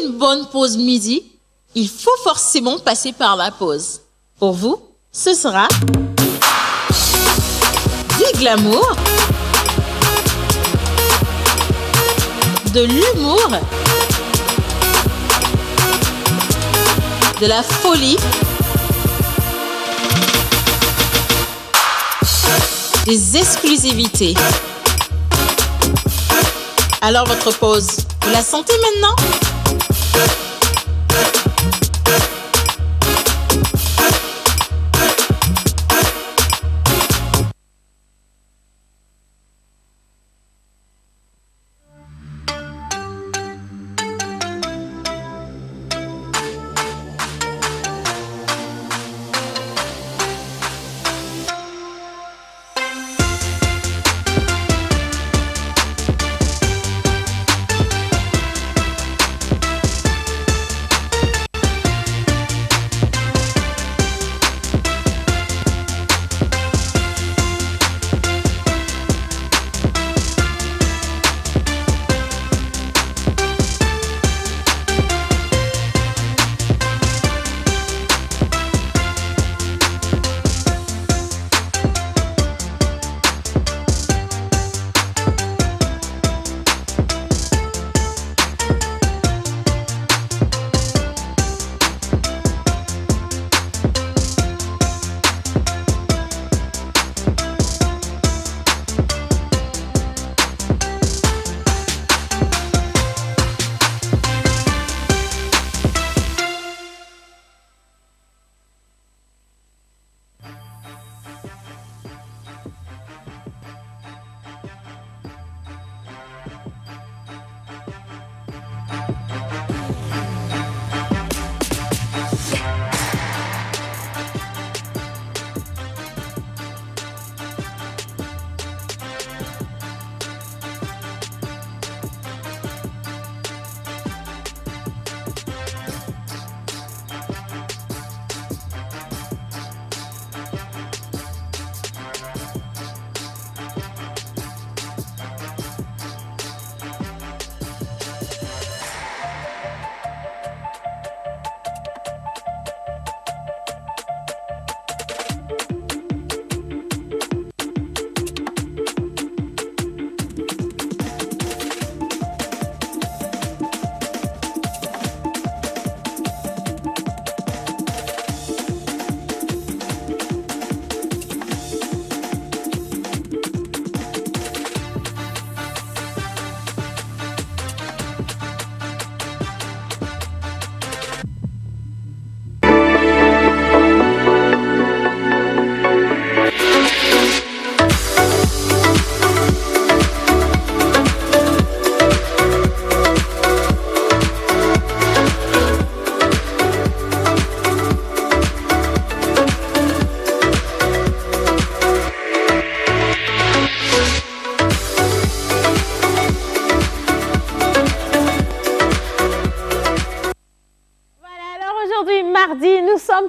une bonne pause midi, il faut forcément passer par la pause. Pour vous, ce sera du glamour, de l'humour, de la folie, des exclusivités. Alors votre pause, vous la sentez maintenant?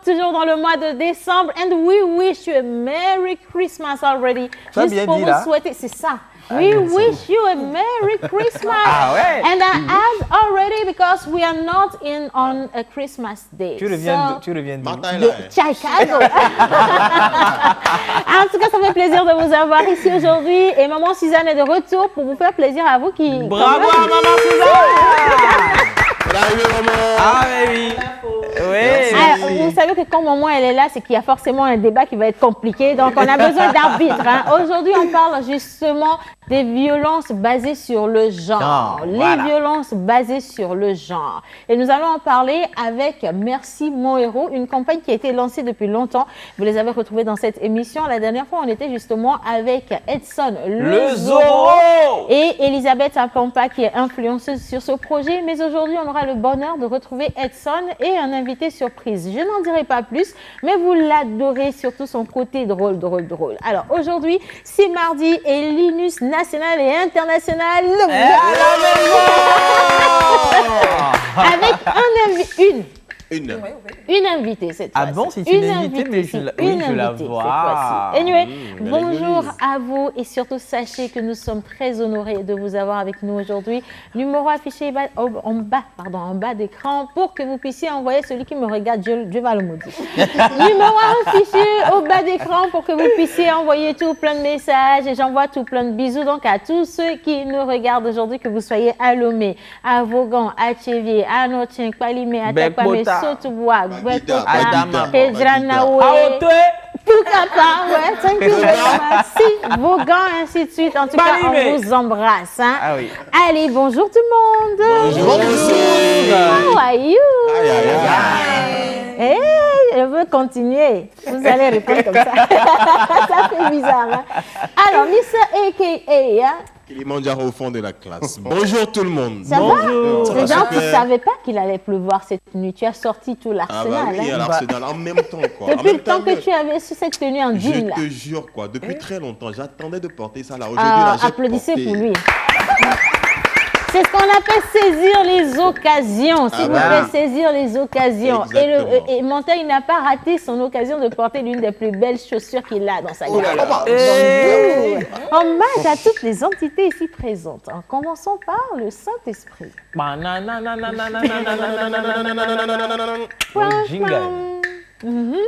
Toujours dans le mois de décembre, and we wish you a Merry Christmas already. Juste pour vous souhaiter, c'est ça. We wish you a Merry Christmas. Ah ouais. And I add already because we are not on a Christmas day. Tu reviens de Chicago. En tout cas, ça fait plaisir de vous avoir ici aujourd'hui. Et Maman Suzanne est de retour pour vous faire plaisir à vous qui... Bravo à Maman Suzanne. Ah oui. Alors, vous savez que quand maman elle est là, c'est qu'il y a forcément un débat qui va être compliqué. Donc, on a besoin d'arbitre. Hein. Aujourd'hui, on parle justement des violences basées sur le genre. Les violences basées sur le genre. Et nous allons en parler avec Merci Mon Héros, une campagne qui a été lancée depuis longtemps. Vous les avez retrouvés dans cette émission. La dernière fois, on était justement avec Edson Le Zorro et Elisabeth Akampa qui est influenceuse sur ce projet. Mais aujourd'hui, on aura le bonheur de retrouver Edson et un invité surprise. Je n'en dirai pas plus, mais vous l'adorez, surtout son côté drôle. Alors aujourd'hui, c'est mardi et Linus national et international avec Une invitée cette fois-ci. Ah bon, c'est une invitée, mais je la vois. Anyway, bonjour à vous et surtout sachez que nous sommes très honorés de vous avoir avec nous aujourd'hui. Numéro affiché en bas d'écran pour que vous puissiez envoyer celui qui me regarde, Dieu va le maudire. Numéro affiché au bas d'écran pour que vous puissiez envoyer tout plein de messages et j'envoie tout plein de bisous donc à tous ceux qui nous regardent aujourd'hui, que vous soyez à Lomé, à Vaughan, à Tchévier, à Notien, Kwalimé, à Takwame, Sotouboua, Gwekota, Pedranaoué, Poukapa, ouais, thank you very much, Vaughan, ainsi de suite. En tout cas, on vous embrasse. Hein. Ah oui. Allez, bonjour tout le monde. Bonjour. How are you? Hey, je veux continuer. Vous allez répondre comme ça. Ça fait bizarre. Hein? Alors, Mr. A.K.A. Hein? Kilimanjaro au fond de la classe. Bonjour tout le monde. Ça va? Les gens, tu ne savais pas qu'il allait pleuvoir cette nuit. Tu as sorti tout l'arsenal. Ah bah oui, hein? l'arsenal en même temps. Quoi. Depuis le temps que tu avais su cette tenue en jean. Je te jure, quoi. Depuis très longtemps, j'attendais de porter ça là. Aujourd'hui, applaudissez pour lui. C'est ce qu'on appelle saisir les occasions. S'il vous plaît, saisir les occasions. Et Montaigne n'a pas raté son occasion de porter l'une des plus belles chaussures qu'il a dans sa garde. Hommage à toutes les entités ici présentes. En commençant par le Saint-Esprit.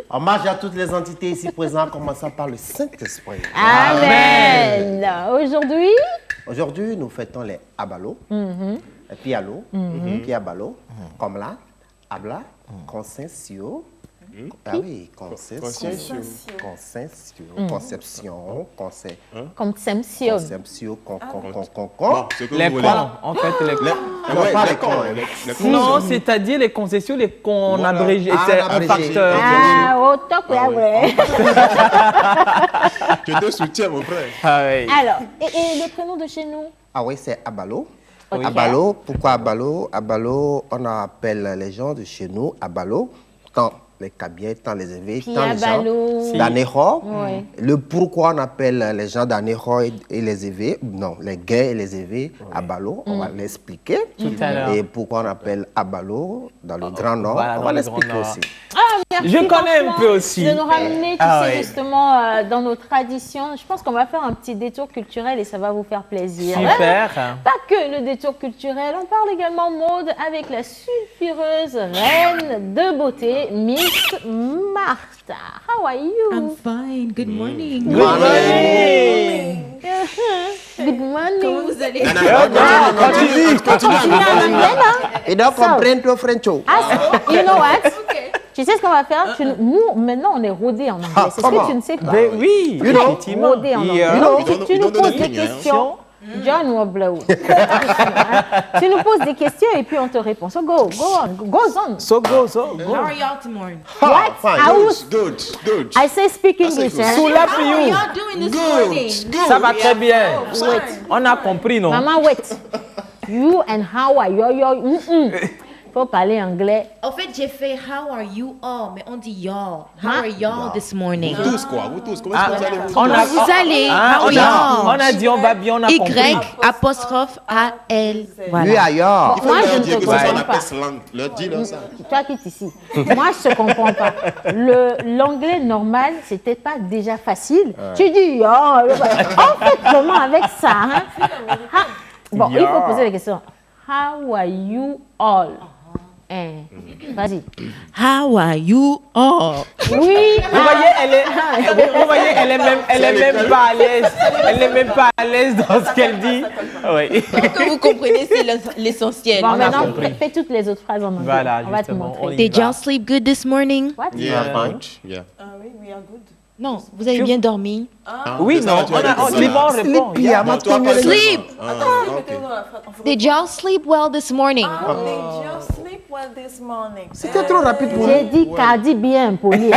Hommage à toutes les entités ici présentes, en commençant par le Saint-Esprit. Amen. Aujourd'hui, nous fêtons les Abalo, Pialo, Piabalo, Komla, Abla, Consensio. Ah oui, Conception. Les cons, en fait, les cons. Non, c'est-à-dire les concessions, les cons abrégés. C'est un facteur. Ah, au top, ouais. Je te soutiens, mon frère. Alors, et le prénom de chez nous? Ah oui, c'est Abalo. Okay. Abalo, pourquoi Abalo? Abalo, on appelle les gens de chez nous Abalo, tant les Kabiens, tant les Évés, tant les gens d'Anéro. Oui. Le pourquoi on appelle les gens d'Anéro et les Évés, non, les gays et les Évés, Abalo, on va l'expliquer. Et pourquoi on appelle Abalo dans le Grand Nord, on va l'expliquer aussi. Ah, merci. Je connais un peu aussi. De nous ramener, tu sais, justement, dans nos traditions. Je pense qu'on va faire un petit détour culturel et ça va vous faire plaisir. Super. Pas que le détour culturel, on parle également mode avec la sulfureuse reine de beauté, Miss Martha. How are you? I'm fine. Good morning. Good morning. Good morning. Comment vous allez? Continue. Et donc, on prend le Frencho. You know what? Tu sais ce qu'on va faire? Nous, maintenant, on est rodés en anglais. C'est ce que tu ne sais pas. Oui, effectivement. Rodés en anglais. Tu nous poses des questions. John Woblow. Tu nous poses des questions et puis on te répond. So go on. So go. How are y'all tomorrow? What? Good. I say speak English. How are y'all doing this morning? Ça va très bien. On a compris, non? Maman, wait. You and how are you? Faut parler anglais. En fait, j'ai fait how are you all, mais on dit y'all. How are y'all this morning? Vous tous. Comment est-ce que vous Vous allez? allez? How are y'all? On a dit on va bien, on a compris. Y''A''L. Voilà. Lui ailleurs. Moi, je ne te comprends pas. Dis-le ça. Toi qui es ici. Moi, je ne comprends pas. L'anglais normal, c'était pas déjà facile. Tu dis, oh, on fait comment avec ça? Hein? Bon, il faut poser la question. How are you all? Vas-y. How are you all? Oui. Vous voyez, elle est même pas à l'aise. Elle n'est même pas à l'aise dans ce qu'elle dit. Oui. Que vous comprenez, c'est l'essentiel. Bon, maintenant, fais toutes les autres phrases en anglais. Voilà, on va te montrer. Did y'all sleep good this morning? What? Yeah, fine. Yeah. Oui, we are good. Non, vous avez bien dormi? Oui, non, on répond. Sleep! Did y'all sleep well this morning? Did you sleep well this morning? C'était trop rapide pour J'ai dit Cardi bien poli.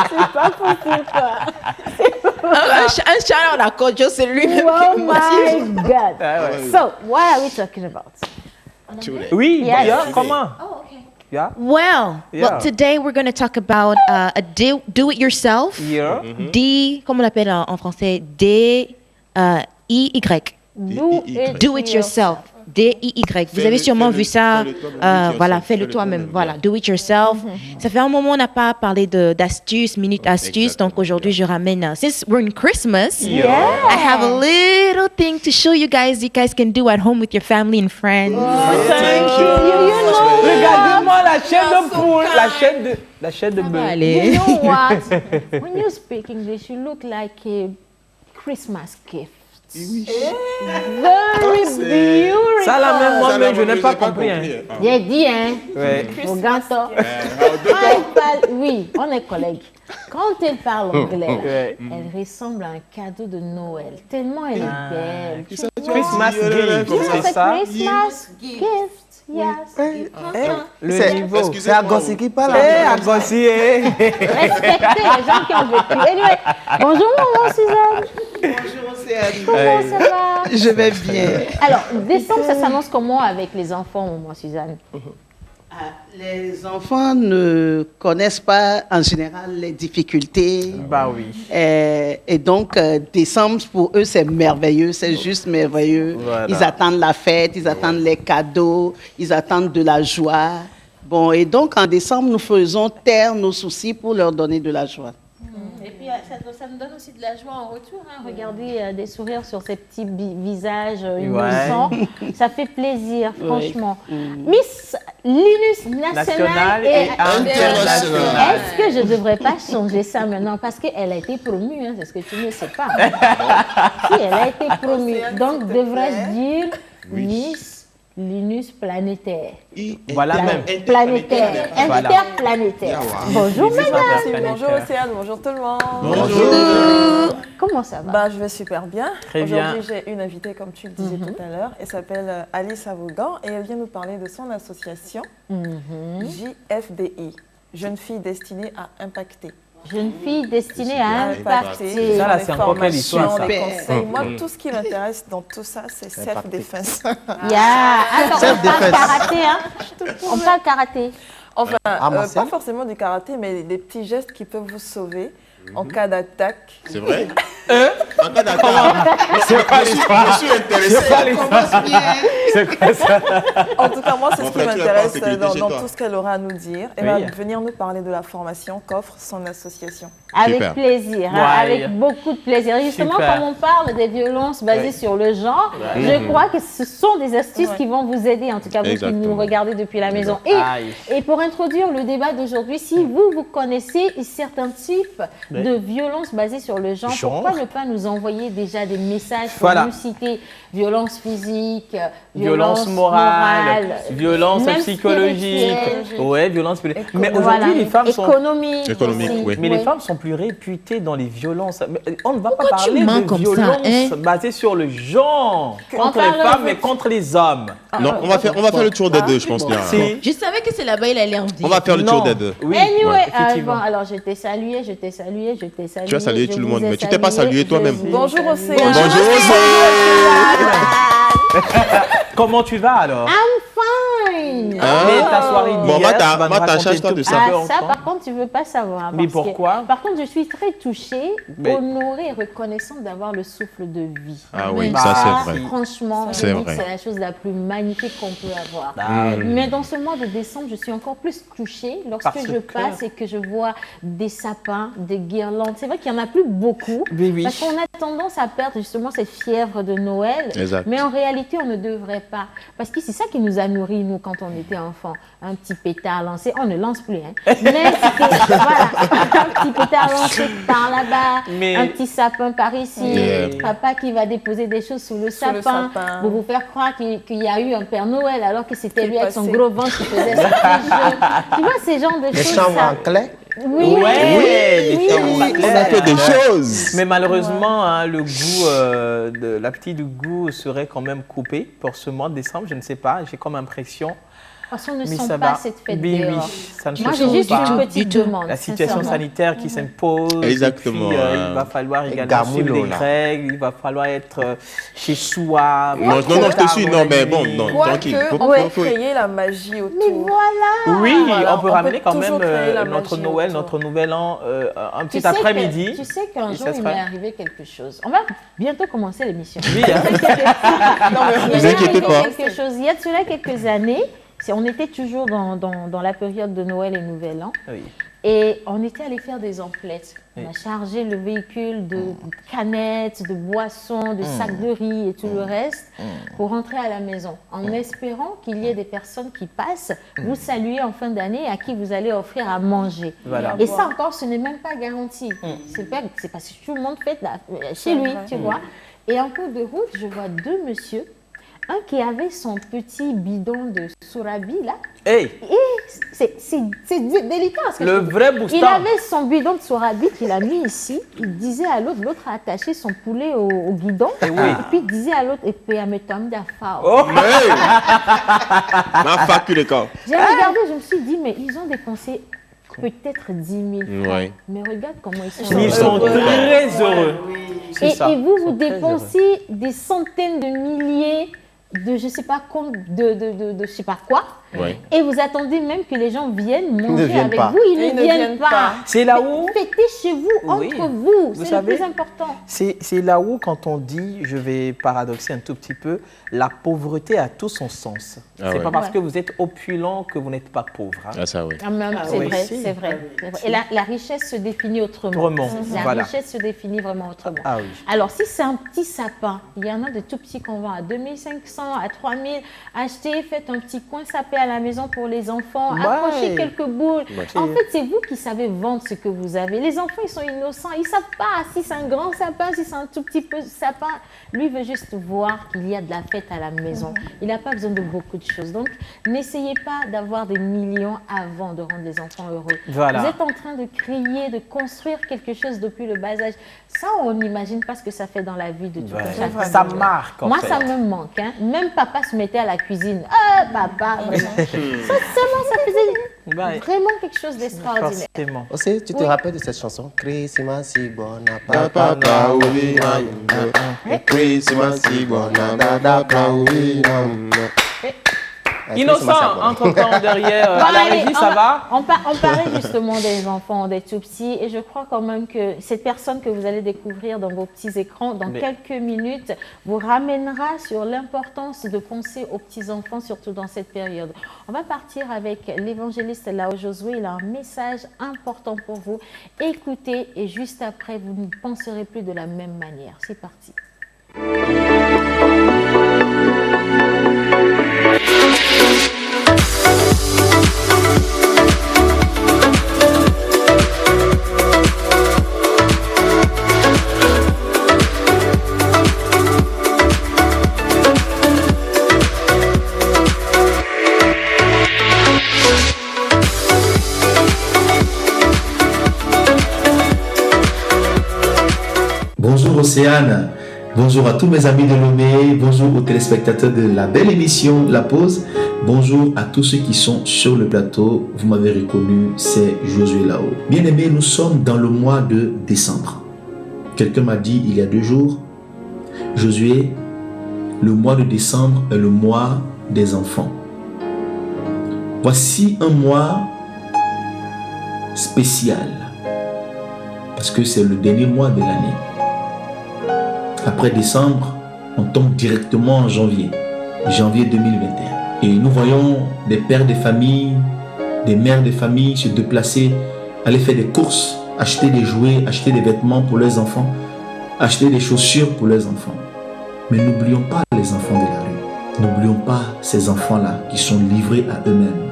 C'est pas possible, quoi. Un shout out à Kojo, c'est lui-même. Oh my God. So, what are we talking about? Oui, Yes. comment? Oh, okay. Yeah. Well, today we're going to talk about a do-it-yourself. Yeah. Comment on l'appelle en français? D-I-Y. Do it Do it yourself. D-I-Y. Vous avez sûrement vu ça. Voilà, fais-le toi-même. Voilà, do it yourself. Ça fait un moment, on n'a pas parlé d'astuces, minute astuces. Donc aujourd'hui, je ramène. Since we're in Christmas, I have a little thing to show you guys can do at home with your family and friends. Thank you. Regardez-moi la chaîne de poule, la chaîne de bœuf. You know what? When you speak English, you look like a Christmas gift. Very beautiful. Ça, là même, moi-même, je n'ai pas compris. J'ai dit, hein? Ouais. Au gâteau. Oui, on est collègues. Quand elle parle anglais, elle ressemble à un cadeau de Noël. Tellement elle est belle. Christmas gift, c'est ça? Christmas gift. Yes. Le niveau. C'est Agossi qui parle. Agossi. Respectez les gens qui ont vécu. Anyway, bonjour maman Suzanne. Bonjour Océane. Comment ça va? Je vais bien. Alors, décembre, ça s'annonce comment avec les enfants, maman Suzanne? Les enfants ne connaissent pas en général les difficultés. Bah oui. Et donc, décembre, pour eux, c'est merveilleux, c'est juste merveilleux. Voilà. Ils attendent la fête, ils attendent les cadeaux, ils attendent de la joie. Bon, et donc, en décembre, nous faisons taire nos soucis pour leur donner de la joie. Et puis, ça nous donne aussi de la joie en retour. Hein. Regardez des sourires sur ces petits visages innocents. Ça fait plaisir, franchement. Miss Linus nationale et internationale. Est-ce que je ne devrais pas changer ça maintenant? Parce qu'elle a été promue, hein, c'est ce que tu ne sais pas. Si, elle a été promue. Donc, devrais-je dire Miss Linus planétaire. Voilà même. Planétaire, interplanétaire. Bonjour madame. Bonjour Océane, bonjour tout le monde. Bonjour. Comment ça va? Je vais super bien. Très bien. Aujourd'hui, j'ai une invitée, comme tu le disais tout à l'heure. Elle s'appelle Alice Avogan et elle vient nous parler de son association JFDI, Jeune Fille Destinée à Impacter. Jeune fille destinée à impacter. Ça, là, c'est encore quelle histoire, ça? les conseils. Moi, tout ce qui m'intéresse dans tout ça, c'est self-defense. Attends, on parle karaté, hein? On parle karaté. Enfin, pas forcément du karaté, mais des petits gestes qui peuvent vous sauver en cas d'attaque. C'est vrai? En cas d'attaque. C'est pas l'histoire. Je suis intéressé. C'est pas l'histoire. C'est quoi ça? En tout cas, moi, c'est ce qui frère, tu as pas m'intéresse sécurité dans chez toi. tout ce qu'elle aura à nous dire. Elle va venir nous parler de la formation qu'offre son association. Avec Super. plaisir, hein, avec beaucoup de plaisir. Justement, Super. comme on parle des violences basées sur le genre, je crois que ce sont des astuces qui vont vous aider, en tout cas vous qui nous regardez depuis la maison. Et pour introduire le débat d'aujourd'hui, si vous connaissez certains types de violences basées sur le genre, pourquoi ne pas nous envoyer déjà des messages pour nous citer violence physique, violence morale, violence psychologique, violence spirituelle. Mais aujourd'hui, les femmes sont économique, oui. Mais les femmes sont plus réputées dans les violences. On ne va pas Pourquoi parler tu mens de comme ça, violence hein? basée sur le genre contre les femmes, mais contre les hommes. Non, on va faire le tour des deux, je pense bien. Si. Je savais que c'est là-bas, il allait en dire. On va faire le tour des deux. Oui, Anyway, effectivement. alors je t'ai salué. Tu as salué tout le monde, mais tu t'es pas salué toi-même. Bonjour Océane. Bonjour Océane. Comment tu vas alors? I'm fine. Mais ta soirée d'hier, Bon, tu vas nous Mata, raconter change-toi tout de ça. ça. Ça, par contre, tu veux pas savoir. Mais parce que- pourquoi? Par contre, je suis très touchée, Mais- honorée et reconnaissante d'avoir le souffle de vie. Ah oui, Bah, ça c'est vrai. Franchement, je C'est dis que vrai. c'est la chose la plus magnifique qu'on peut avoir. Ah, Mais dans ce mois de décembre, je suis encore plus touchée lorsque Parce je que- passe et que je vois des sapins, des guirlandes. C'est vrai qu'il n'y en a plus beaucoup. Oui. Parce qu'on a tendance à perdre justement cette fièvre de Noël. Exact. Mais en réalité, on ne devrait pas. Parce que c'est ça qui nous a nourris, nous, quand on était enfants. Un petit pétard lancé. On ne lance plus, hein. Mais c'était, voilà, un petit pétard lancé par là-bas, Mais- un petit sapin par ici, papa qui va déposer des choses sous le sapin pour vous faire croire qu'il y a eu un Père Noël alors que c'était lui avec son gros ventre qui faisait ce petit jeu. Tu vois, ces genres de Les choses. chambres ça- en clé. Oui, On a fait des choses. Mais malheureusement, hein, le goût, la petite du goût serait quand même coupée pour ce mois de décembre. Je ne sais pas, j'ai comme impression. Parce qu'on ne sent pas cette fête dehors. Ça ne Moi, j'ai juste une petite demande. La situation sanitaire qui s'impose. Exactement. Puis, il va falloir également suivre les règles. Il va falloir être chez soi. Non, je te suis. Non, mais bon, non, tranquille. On peut créer la magie autour. Mais voilà. Oui, on peut ramener quand même notre Noël, notre Nouvel An, un petit après-midi. Tu sais qu'un jour, il m'est arrivé quelque chose. On va bientôt commencer l'émission. Oui, ne vous inquiétez pas. Il y a de cela quelques années, on était toujours dans la période de Noël et Nouvel An. Oui. Et on était allé faire des emplettes. On a chargé le véhicule de canettes, de boissons, de sacs de riz et tout le reste pour rentrer à la maison, en espérant qu'il y ait des personnes qui passent, vous saluer en fin d'année à qui vous allez offrir à manger. Voilà. Et ça encore, ce n'est même pas garanti. C'est parce que tout le monde fait chez lui, tu vois. Et en cours de route, je vois deux messieurs. Un qui avait son petit bidon de sourabi là. Hey. Et c'est délicat. Parce que le vrai boostant. Il avait son bidon de sourabi qu'il a mis ici. Il disait à l'autre, l'autre a attaché son poulet au guidon. Et puis il disait à l'autre, et puis à mes tomes d'affaires. Oh, ma facu le corps. J'ai regardé, je me suis dit, mais ils ont dépensé peut-être 10 000 francs. Ouais. Mais regarde comment ils sont Ils sont très heureux. Et vous dépensez des centaines de milliers de je sais pas je sais pas quoi, et vous attendez même que les gens viennent manger avec vous. Ils ne viennent pas. C'est là où fêtez chez vous, entre vous, c'est le plus important. C'est là où, quand on dit, je vais paradoxer un tout petit peu, la pauvreté a tout son sens. C'est pas parce que vous êtes opulent que vous n'êtes pas pauvre. Hein. Ah, ça, oui. C'est vrai. Et la richesse se définit autrement. La richesse se définit vraiment autrement. Ah, oui. Alors, si c'est un petit sapin, il y en a de tout petits qu'on vend à 2500, à 3000. Achetez, faites un petit coin sapé à la maison pour les enfants. Accrochez quelques boules. En fait, c'est vous qui savez vendre ce que vous avez. Les enfants, ils sont innocents. Ils ne savent pas si c'est un grand sapin, si c'est un tout petit peu sapin. Lui, il veut juste voir qu'il y a de la fête à la maison. Il n'a pas besoin de beaucoup de choses. Donc, n'essayez pas d'avoir des millions avant de rendre les enfants heureux. Voilà. Vous êtes en train de créer, de construire quelque chose depuis le bas âge. Ça, on n'imagine pas ce que ça fait dans la vie de tout un chacun. Ça marque, Moi, ça me manque. Hein. Même papa se mettait à la cuisine. Ah, papa, vraiment. Ça faisait vraiment quelque chose d'extraordinaire. Aussi, tu te rappelles de cette chanson? Christmas, si bon, papa, oui, Christmas, si bon, oui. Innocent, entre-temps, derrière la régie, ça va? On parlait justement des enfants, des tout-petits, et je crois quand même que cette personne que vous allez découvrir dans vos petits écrans, dans quelques minutes, vous ramènera sur l'importance de penser aux petits-enfants, surtout dans cette période. On va partir avec l'évangéliste Lao Josué. Il a un message important pour vous. Écoutez, et juste après, vous ne penserez plus de la même manière. C'est parti. Bonjour Océane, bonjour à tous mes amis de Lomé, bonjour aux téléspectateurs de la belle émission La Pause, bonjour à tous ceux qui sont sur le plateau, vous m'avez reconnu, c'est Josué Lao. Bien aimé, nous sommes dans le mois de décembre. Quelqu'un m'a dit il y a 2 jours, Josué, le mois de décembre est le mois des enfants. Voici un mois spécial, parce que c'est le dernier mois de l'année. Après décembre, on tombe directement en janvier 2021. Et nous voyons des pères de famille, des mères de famille se déplacer, aller faire des courses, acheter des jouets, acheter des vêtements pour leurs enfants, acheter des chaussures pour leurs enfants. Mais n'oublions pas les enfants de la rue. N'oublions pas ces enfants-là qui sont livrés à eux-mêmes.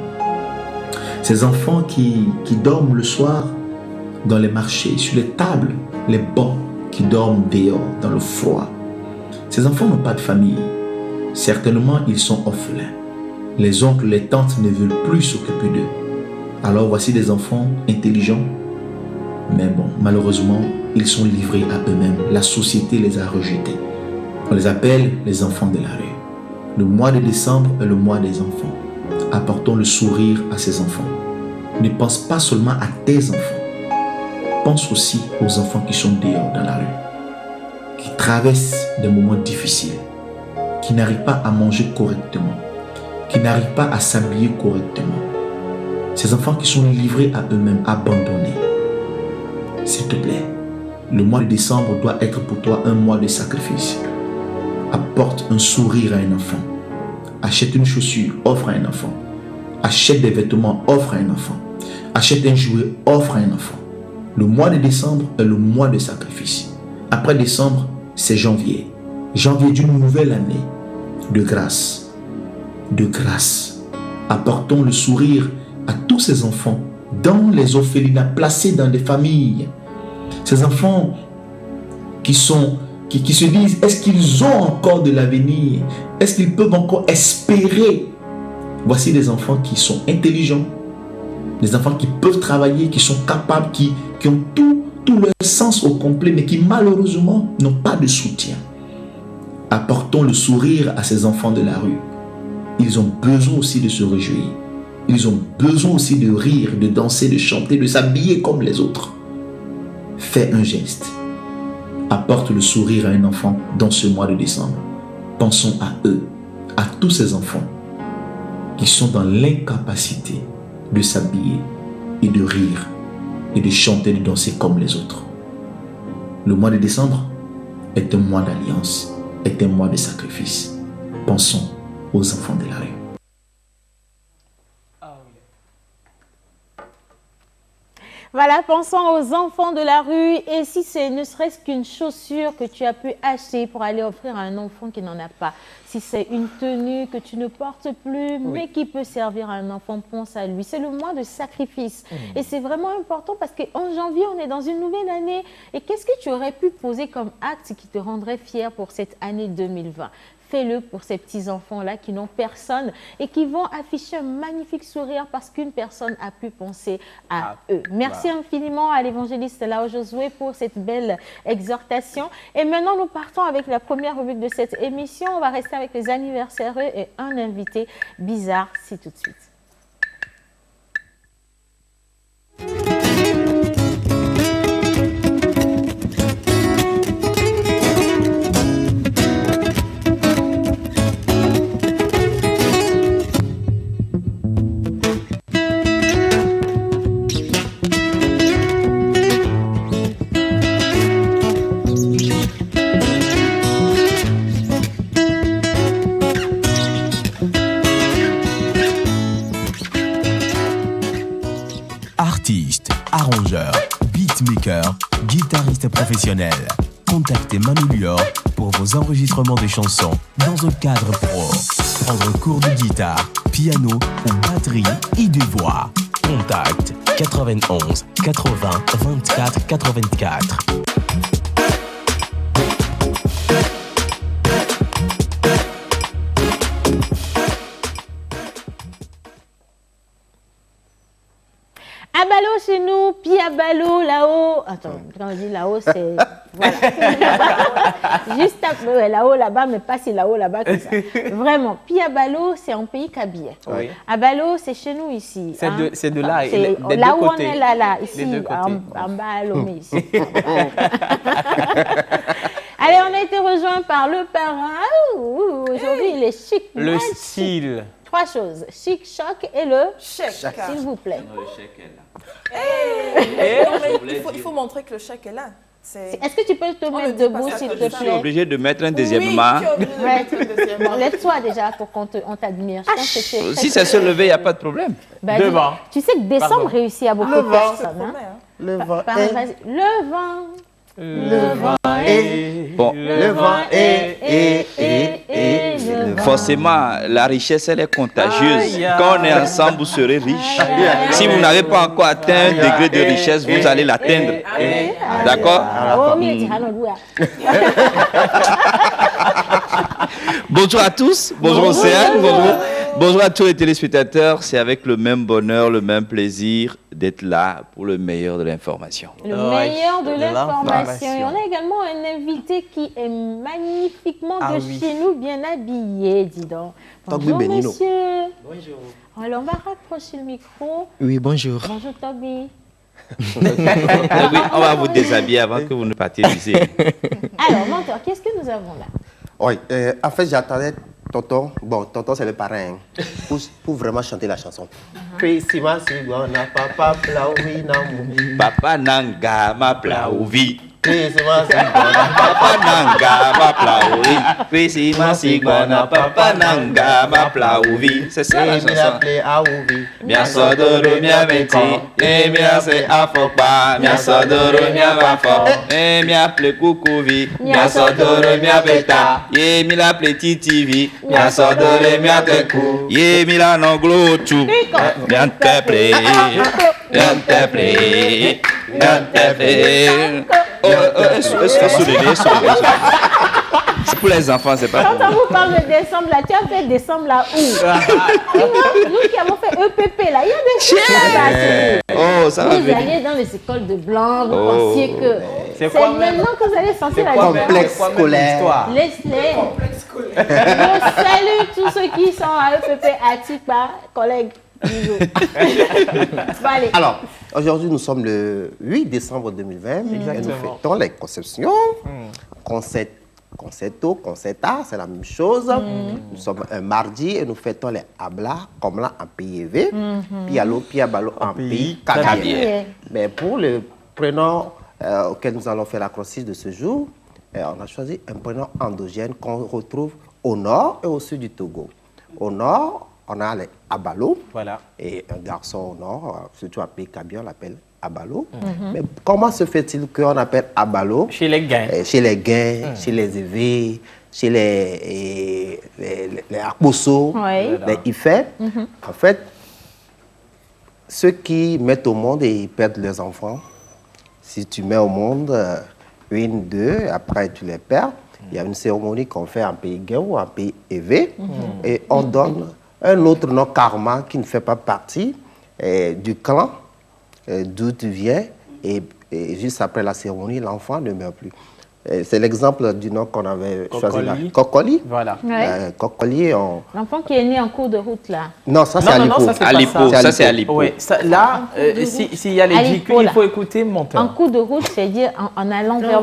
Ces enfants qui dorment le soir dans les marchés, sur les tables, les bancs, qui dorment dehors dans le froid. Ces enfants n'ont pas de famille. Certainement, ils sont orphelins. Les oncles, les tantes ne veulent plus s'occuper d'eux. Alors voici des enfants intelligents. Mais bon, malheureusement, ils sont livrés à eux-mêmes. La société les a rejetés. On les appelle les enfants de la rue. Le mois de décembre est le mois des enfants. apportons le sourire à ces enfants. Ne pense pas seulement à tes enfants. Pense aussi aux enfants qui sont dehors dans la rue, qui traversent des moments difficiles, qui n'arrivent pas à manger correctement, qui n'arrivent pas à s'habiller correctement. Ces enfants qui sont livrés à eux-mêmes, abandonnés. S'il te plaît, le mois de décembre doit être pour toi un mois de sacrifice. Apporte un sourire à un enfant. Achète une chaussure, offre à un enfant. Achète des vêtements, offre à un enfant. Achète un jouet, offre à un enfant. Le mois de décembre est le mois de sacrifice. Après décembre, c'est janvier. Janvier d'une nouvelle année de grâce. De grâce. Apportons le sourire à tous ces enfants dans les orphelinats, placés dans des familles. Ces enfants qui se disent, est-ce qu'ils ont encore de l'avenir? Est-ce qu'ils peuvent encore espérer? Voici des enfants qui sont intelligents, des enfants qui peuvent travailler, qui sont capables, qui ont tout leur sens au complet, mais qui malheureusement n'ont pas de soutien. Apportons le sourire à ces enfants de la rue. Ils ont besoin aussi de se réjouir. Ils ont besoin aussi de rire, de danser, de chanter, de s'habiller comme les autres. Fais un geste. Apporte le sourire à un enfant dans ce mois de décembre. Pensons à eux, à tous ces enfants qui sont dans l'incapacité de s'habiller et de rire et de chanter, de danser comme les autres. Le mois de décembre est un mois d'alliance, est un mois de sacrifice. Pensons aux enfants de la rue. Voilà, pensons aux enfants de la rue. Et si c'est ne serait-ce qu'une chaussure que tu as pu acheter pour aller offrir à un enfant qui n'en a pas, si c'est une tenue que tu ne portes plus, mais qui peut servir à un enfant, pense à lui. C'est le mois de sacrifice. Et c'est vraiment important parce qu'en janvier, on est dans une nouvelle année. Et qu'est-ce que tu aurais pu poser comme acte qui te rendrait fier pour cette année 2020 ? Fais-le pour ces petits-enfants-là qui n'ont personne et qui vont afficher un magnifique sourire parce qu'une personne a pu penser à eux. Merci infiniment à l'évangéliste Lao Josué pour cette belle exhortation. Et maintenant, nous partons avec la première rubrique de cette émission. On va rester avec les anniversaires et un invité bizarre. C'est tout de suite. Artiste, arrangeur, beatmaker, guitariste professionnel. Contactez Manu Lior pour vos enregistrements de chansons dans un cadre pro. Prendre cours de guitare, piano ou batterie et de voix. Contact 91 80 24 84. Abalo chez nous, puis Abalo là-haut. Attends, quand on dit là-haut, c'est. Voilà. Juste après, là-haut, là-bas, mais pas si là-haut, là-bas que ça. Vraiment. Puis Abalo, c'est en pays kabyle. Oui. Abalo, c'est chez nous ici. C'est de là, des deux côtés. Là où on est là, ici, en bas à Lomé, ici. Allez, on a été rejoint par le parrain. Aujourd'hui, il est chic. Le style. Trois choses, chic, choc et le chèque, s'il vous plaît. Le chèque est là. Il faut montrer que le chèque est là. Est-ce que tu peux te mettre debout, s'il te plaît? Je suis obligé de mettre un deuxièmement. Lève-toi déjà pour qu'on t'admire. Si c'est se lever, il n'y a pas de problème. Devant. Tu sais que décembre réussit à beaucoup de personnes. Le vent est. Le vent. Le vent est. Bon. Le vent est. Forcément, la richesse, elle est contagieuse. Quand on est ensemble, vous serez riche. Si vous n'avez pas encore atteint un degré de richesse, vous allez l'atteindre. D'accord? Bonjour à tous. Bonjour Océane. Bonjour à tous les téléspectateurs. C'est avec le même bonheur, le même plaisir d'être là pour le meilleur de l'information. Le meilleur de l'information. Et on a également un invité qui est magnifiquement chez nous, bien habillé, dis donc. Bonjour, monsieur. Bonjour. Alors, on va rapprocher le micro. Oui, bonjour. Bonjour, Toby. On va vous déshabiller avant que vous ne partiez d'ici. Alors, mentor, qu'est-ce que nous avons là? Oui, en fait, j'attendais Tonton. Bon, Tonton, c'est le parrain, pour vraiment chanter la chanson. Papa Nanga, ma plaouvi. Papa Nanga, ma plaouvi. Prisima Sigwana, Papa Nanga, ma plaouvi. C'est ça la chanson. Mia sodoro, mia venti, et mia se afokba. Mia sodoro, mia vafo, et mia ple kukuvi. Mia sodoro, mia beta, ye mila ple titivi. Mia sodoro, mia teku, ye mila no glochu. Mia teple, mia teple, mia teple. C'est pour les enfants, c'est pas pour Quand on vous parle de décembre, là, tu as fait décembre là où? Nous qui avons fait EPP, là, il y a des choses. Oh, ça va Vous alliez dans les écoles de blanc, vous pensiez que c'est maintenant que vous allez censé la complexe scolaire. Laisse-les. Je salue tous ceux qui sont à EPP, à Tipa, collègues. Alors, aujourd'hui, nous sommes le 8 décembre 2020 et nous fêtons les conceptions. Concerto, concerta, c'est la même chose. Nous sommes un mardi et nous fêtons les Abla, comme là en PIV, Pialo, Piabalo en pays Kabier. Mais pour le prénom auquel nous allons faire la croissance de ce jour, on a choisi un prénom endogène qu'on retrouve au nord et au sud du Togo. Au nord, on a les Abalo, et un garçon au nord, surtout à pays Kabier, on l'appelle Abalo. Mais comment se fait-il qu'on appelle Abalo? Chez les Gains. Chez les Gains, chez les Évés, chez les Akbosso, les Ifè. En fait, ceux qui mettent au monde et perdent leurs enfants, si tu mets au monde une, deux, après tu les perds, il y a une cérémonie qu'on fait en pays Gain ou en pays Évé, et on donne un autre nom karma qui ne fait pas partie du clan d'où tu viens, et juste après la cérémonie, l'enfant ne meurt plus. C'est l'exemple du nom qu'on avait choisi là. Kokoli. Voilà. Kokoli. L'enfant qui est né en cours de route là. Non, ça c'est Alipo. Ça c'est Alipo. Oui, là, s'il y a les GQ, il faut écouter mon temps. En cours de route, c'est-à-dire en allant vers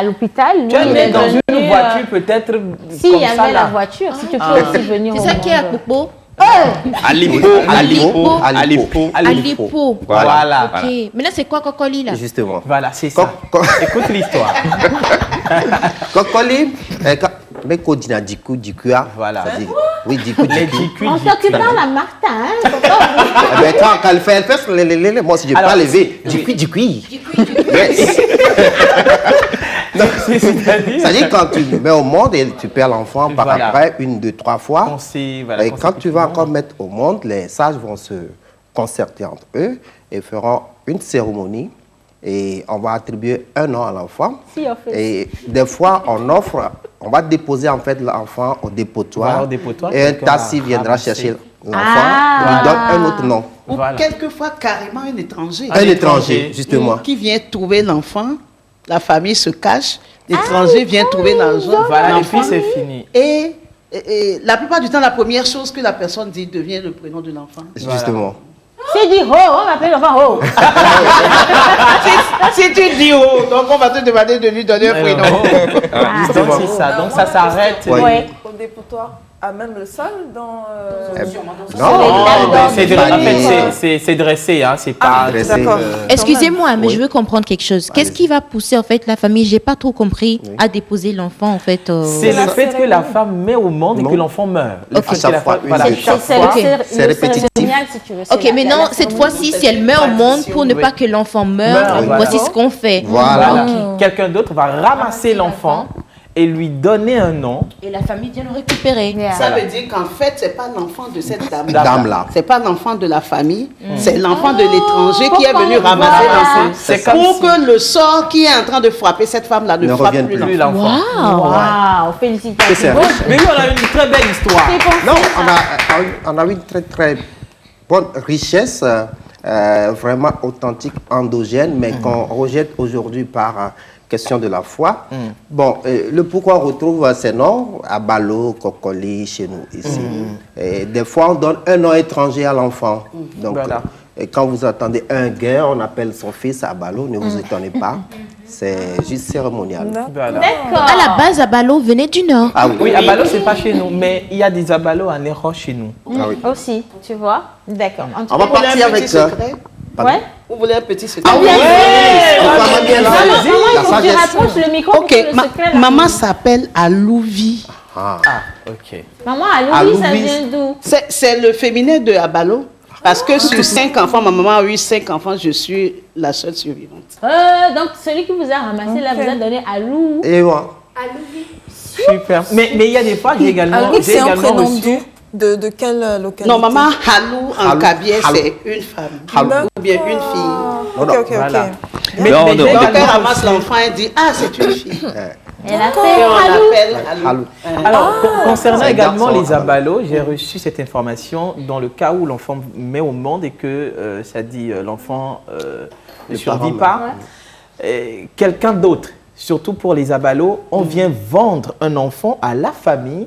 l'hôpital. Tu es dans une voiture peut-être. S'il y avait la voiture, si tu peux aussi venir. C'est ça qui est à Popo. Alipo. Voilà. Ok. Maintenant, c'est quoi Kokoli là? Justement. Voilà, c'est ça. Écoute l'histoire. Kokoli, mais Kodina Diku, Dikua. Voilà. Oui, Diku. On tu parles à Martha, hein? Mais quand elle fait moi si je parle levé, Diku. C'est-à-dire quand tu mets au monde et tu perds l'enfant par après une, deux, trois fois, et quand tu vas encore mettre au monde, les sages vont se concerter entre eux et feront une cérémonie et on va attribuer un nom à l'enfant. Et des fois, on va déposer en fait l'enfant au dépotoir et un tassi viendra chercher l'enfant, lui donne un autre nom. Ou quelquefois carrément un étranger. Un étranger, justement. Qui vient trouver l'enfant. La famille se cache, l'étranger vient trouver l'enfant. Voilà, et puis c'est fini. Et la plupart du temps, la première chose que la personne dit devient le prénom de l'enfant. Justement. Si dit Ho, on m'appelle l'enfant Ho. Si tu dis Ho, donc on va te demander de lui donner un prénom. Donc c'est ça, donc ça s'arrête. Au dépotoir. À même le sol dans... Non, c'est dressé, hein, c'est pas... D'accord. Excusez-moi, mais je veux comprendre quelque chose. Qu'est-ce qui va pousser en fait la famille, j'ai pas trop compris, à déposer l'enfant en fait C'est le fait que la femme met au monde et que l'enfant meurt. C'est répétitif. Ok, maintenant, cette fois-ci, si elle meurt au monde pour ne pas que l'enfant meure, voici ce qu'on fait. Voilà. Quelqu'un d'autre va ramasser l'enfant et lui donner un nom. Et la famille vient le récupérer. Ça veut dire qu'en fait, c'est pas l'enfant de cette dame-là. C'est pas l'enfant de la famille, c'est l'enfant de l'étranger qui est venu ramasser l'enfant. Pour que le sort qui est en train de frapper cette femme-là ne frappe plus l'enfant. Waouh, félicitations. Mais oui, on a une très belle histoire. Non, on a eu une très très bonne richesse vraiment authentique, endogène, mais qu'on rejette aujourd'hui par question de la foi. Bon, le pourquoi on retrouve ces noms, Abalo, Kokoli, chez nous, ici. Et des fois, on donne un nom étranger à l'enfant. Donc, voilà. Et quand vous entendez un guerre, on appelle son fils Abalo, ne vous étonnez pas. C'est juste cérémonial. D'accord. À la base, Abalo venait du Nord. Ah oui, oui, Abalo, c'est pas chez nous, mais il y a des Abalo à Nero chez nous. Ah oui. Aussi, tu vois. D'accord. On va partir avec ça. Ouais. Vous voulez un petit secret? Ah oui, il faut que tu rapproches le micro. Ok, maman s'appelle Alouvi. Ah, ok. Maman, Alouvi, ça vient d'où? C'est le féminin de Abalo. Parce que sur 5 enfants, ma maman a eu 5 enfants, je suis la seule survivante. Donc, celui qui vous a ramassé là, vous a donné Alou. Et moi. Alouvi. Super. Mais il y a des fois, j'ai également reçu... De quelle localité? Non, maman, Halou en Kabylie, c'est une femme. Ou bien une fille. Ok. Voilà. Mais donc, elle ramasse l'enfant et dit, ah, c'est une fille. Elle appelle Halou. Alors, concernant également les abalos, j'ai reçu cette information dans le cas où l'enfant met au monde et que ça dit l'enfant ne survit pas. Quelqu'un d'autre, surtout pour les abalos, on vient vendre un enfant à la famille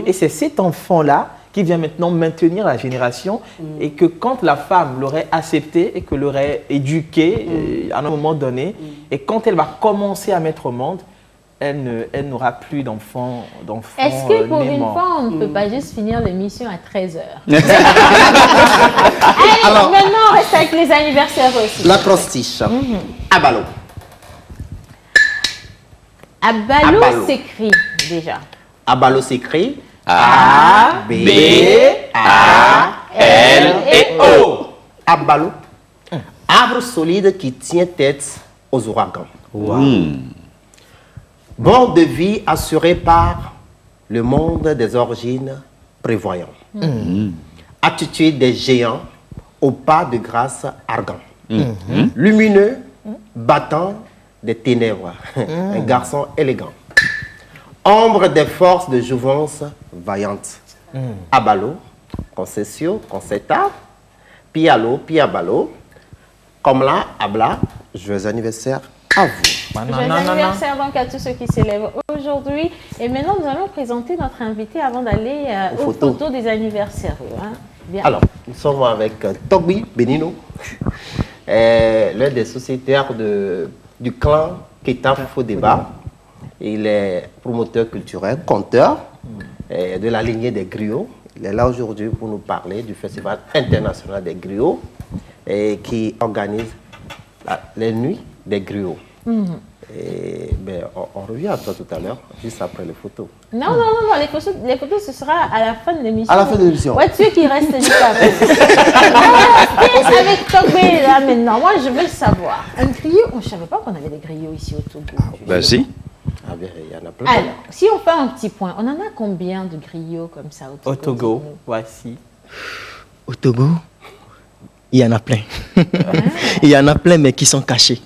et c'est cet enfant-là qui vient maintenant maintenir la génération et que quand la femme l'aurait accepté et que l'aurait éduqué à un moment donné et quand elle va commencer à mettre au monde, elle n'aura plus d'enfants. Est-ce que pour une fois, on ne peut pas juste finir l'émission à 13h? Alors, maintenant, on reste avec les anniversaires aussi. L'acrostiche. Abalo. Abalo s'écrit déjà. Abalo s'écrit A, B, A, L et O. Abalo. Arbre solide qui tient tête aux ouragans. Bord de vie assuré par le monde des origines prévoyant. Attitude des géants au pas de grâce argant. Lumineux, battant des ténèbres. Un garçon élégant. Ombre des forces de jouvence vaillante. Abalo, concessio, concetta, pialo, piabalo. Comme là, abla, joyeux anniversaire à vous. Joyeux anniversaire donc à tous ceux qui célèbrent aujourd'hui. Et maintenant, nous allons présenter notre invité avant d'aller aux photos des anniversaires. Bien. Alors, nous sommes avec Togbi Benino, l'un des sociétaires du clan Keta Fodeba. Il est promoteur culturel, conteur de la lignée des griots. Il est là aujourd'hui pour nous parler du Festival international des griots et qui organise les nuits des griots. Et, on revient à toi tout à l'heure, juste après les photos. Non, les photos, ce sera à la fin de l'émission. À la fin de l'émission. Ouais, tu veux qu'il reste juste après. Avec Togbe là maintenant, moi je veux le savoir. Un griot, je ne savais pas qu'on avait des griots ici au Togo. Ben si. Ah bien, il y en a plein. Alors, si on fait un petit point, on en a combien de griots comme ça au Togo? Voici. Au Togo, il y en a plein. Il y en a plein, mais qui sont cachés.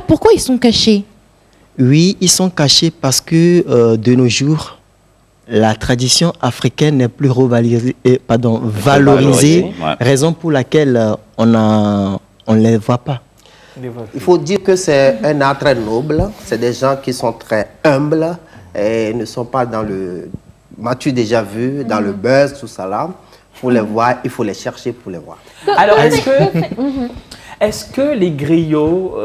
Pourquoi ils sont cachés? Oui, ils sont cachés parce que de nos jours, la tradition africaine n'est plus valorisée, raison pour laquelle on ne les voit pas. Il faut dire que c'est un art très noble, c'est des gens qui sont très humbles et ne sont pas dans le... M'as-tu déjà vu, dans le buzz, tout ça là. Pour les voir, il faut les chercher pour les voir. Alors, est-ce que les griots,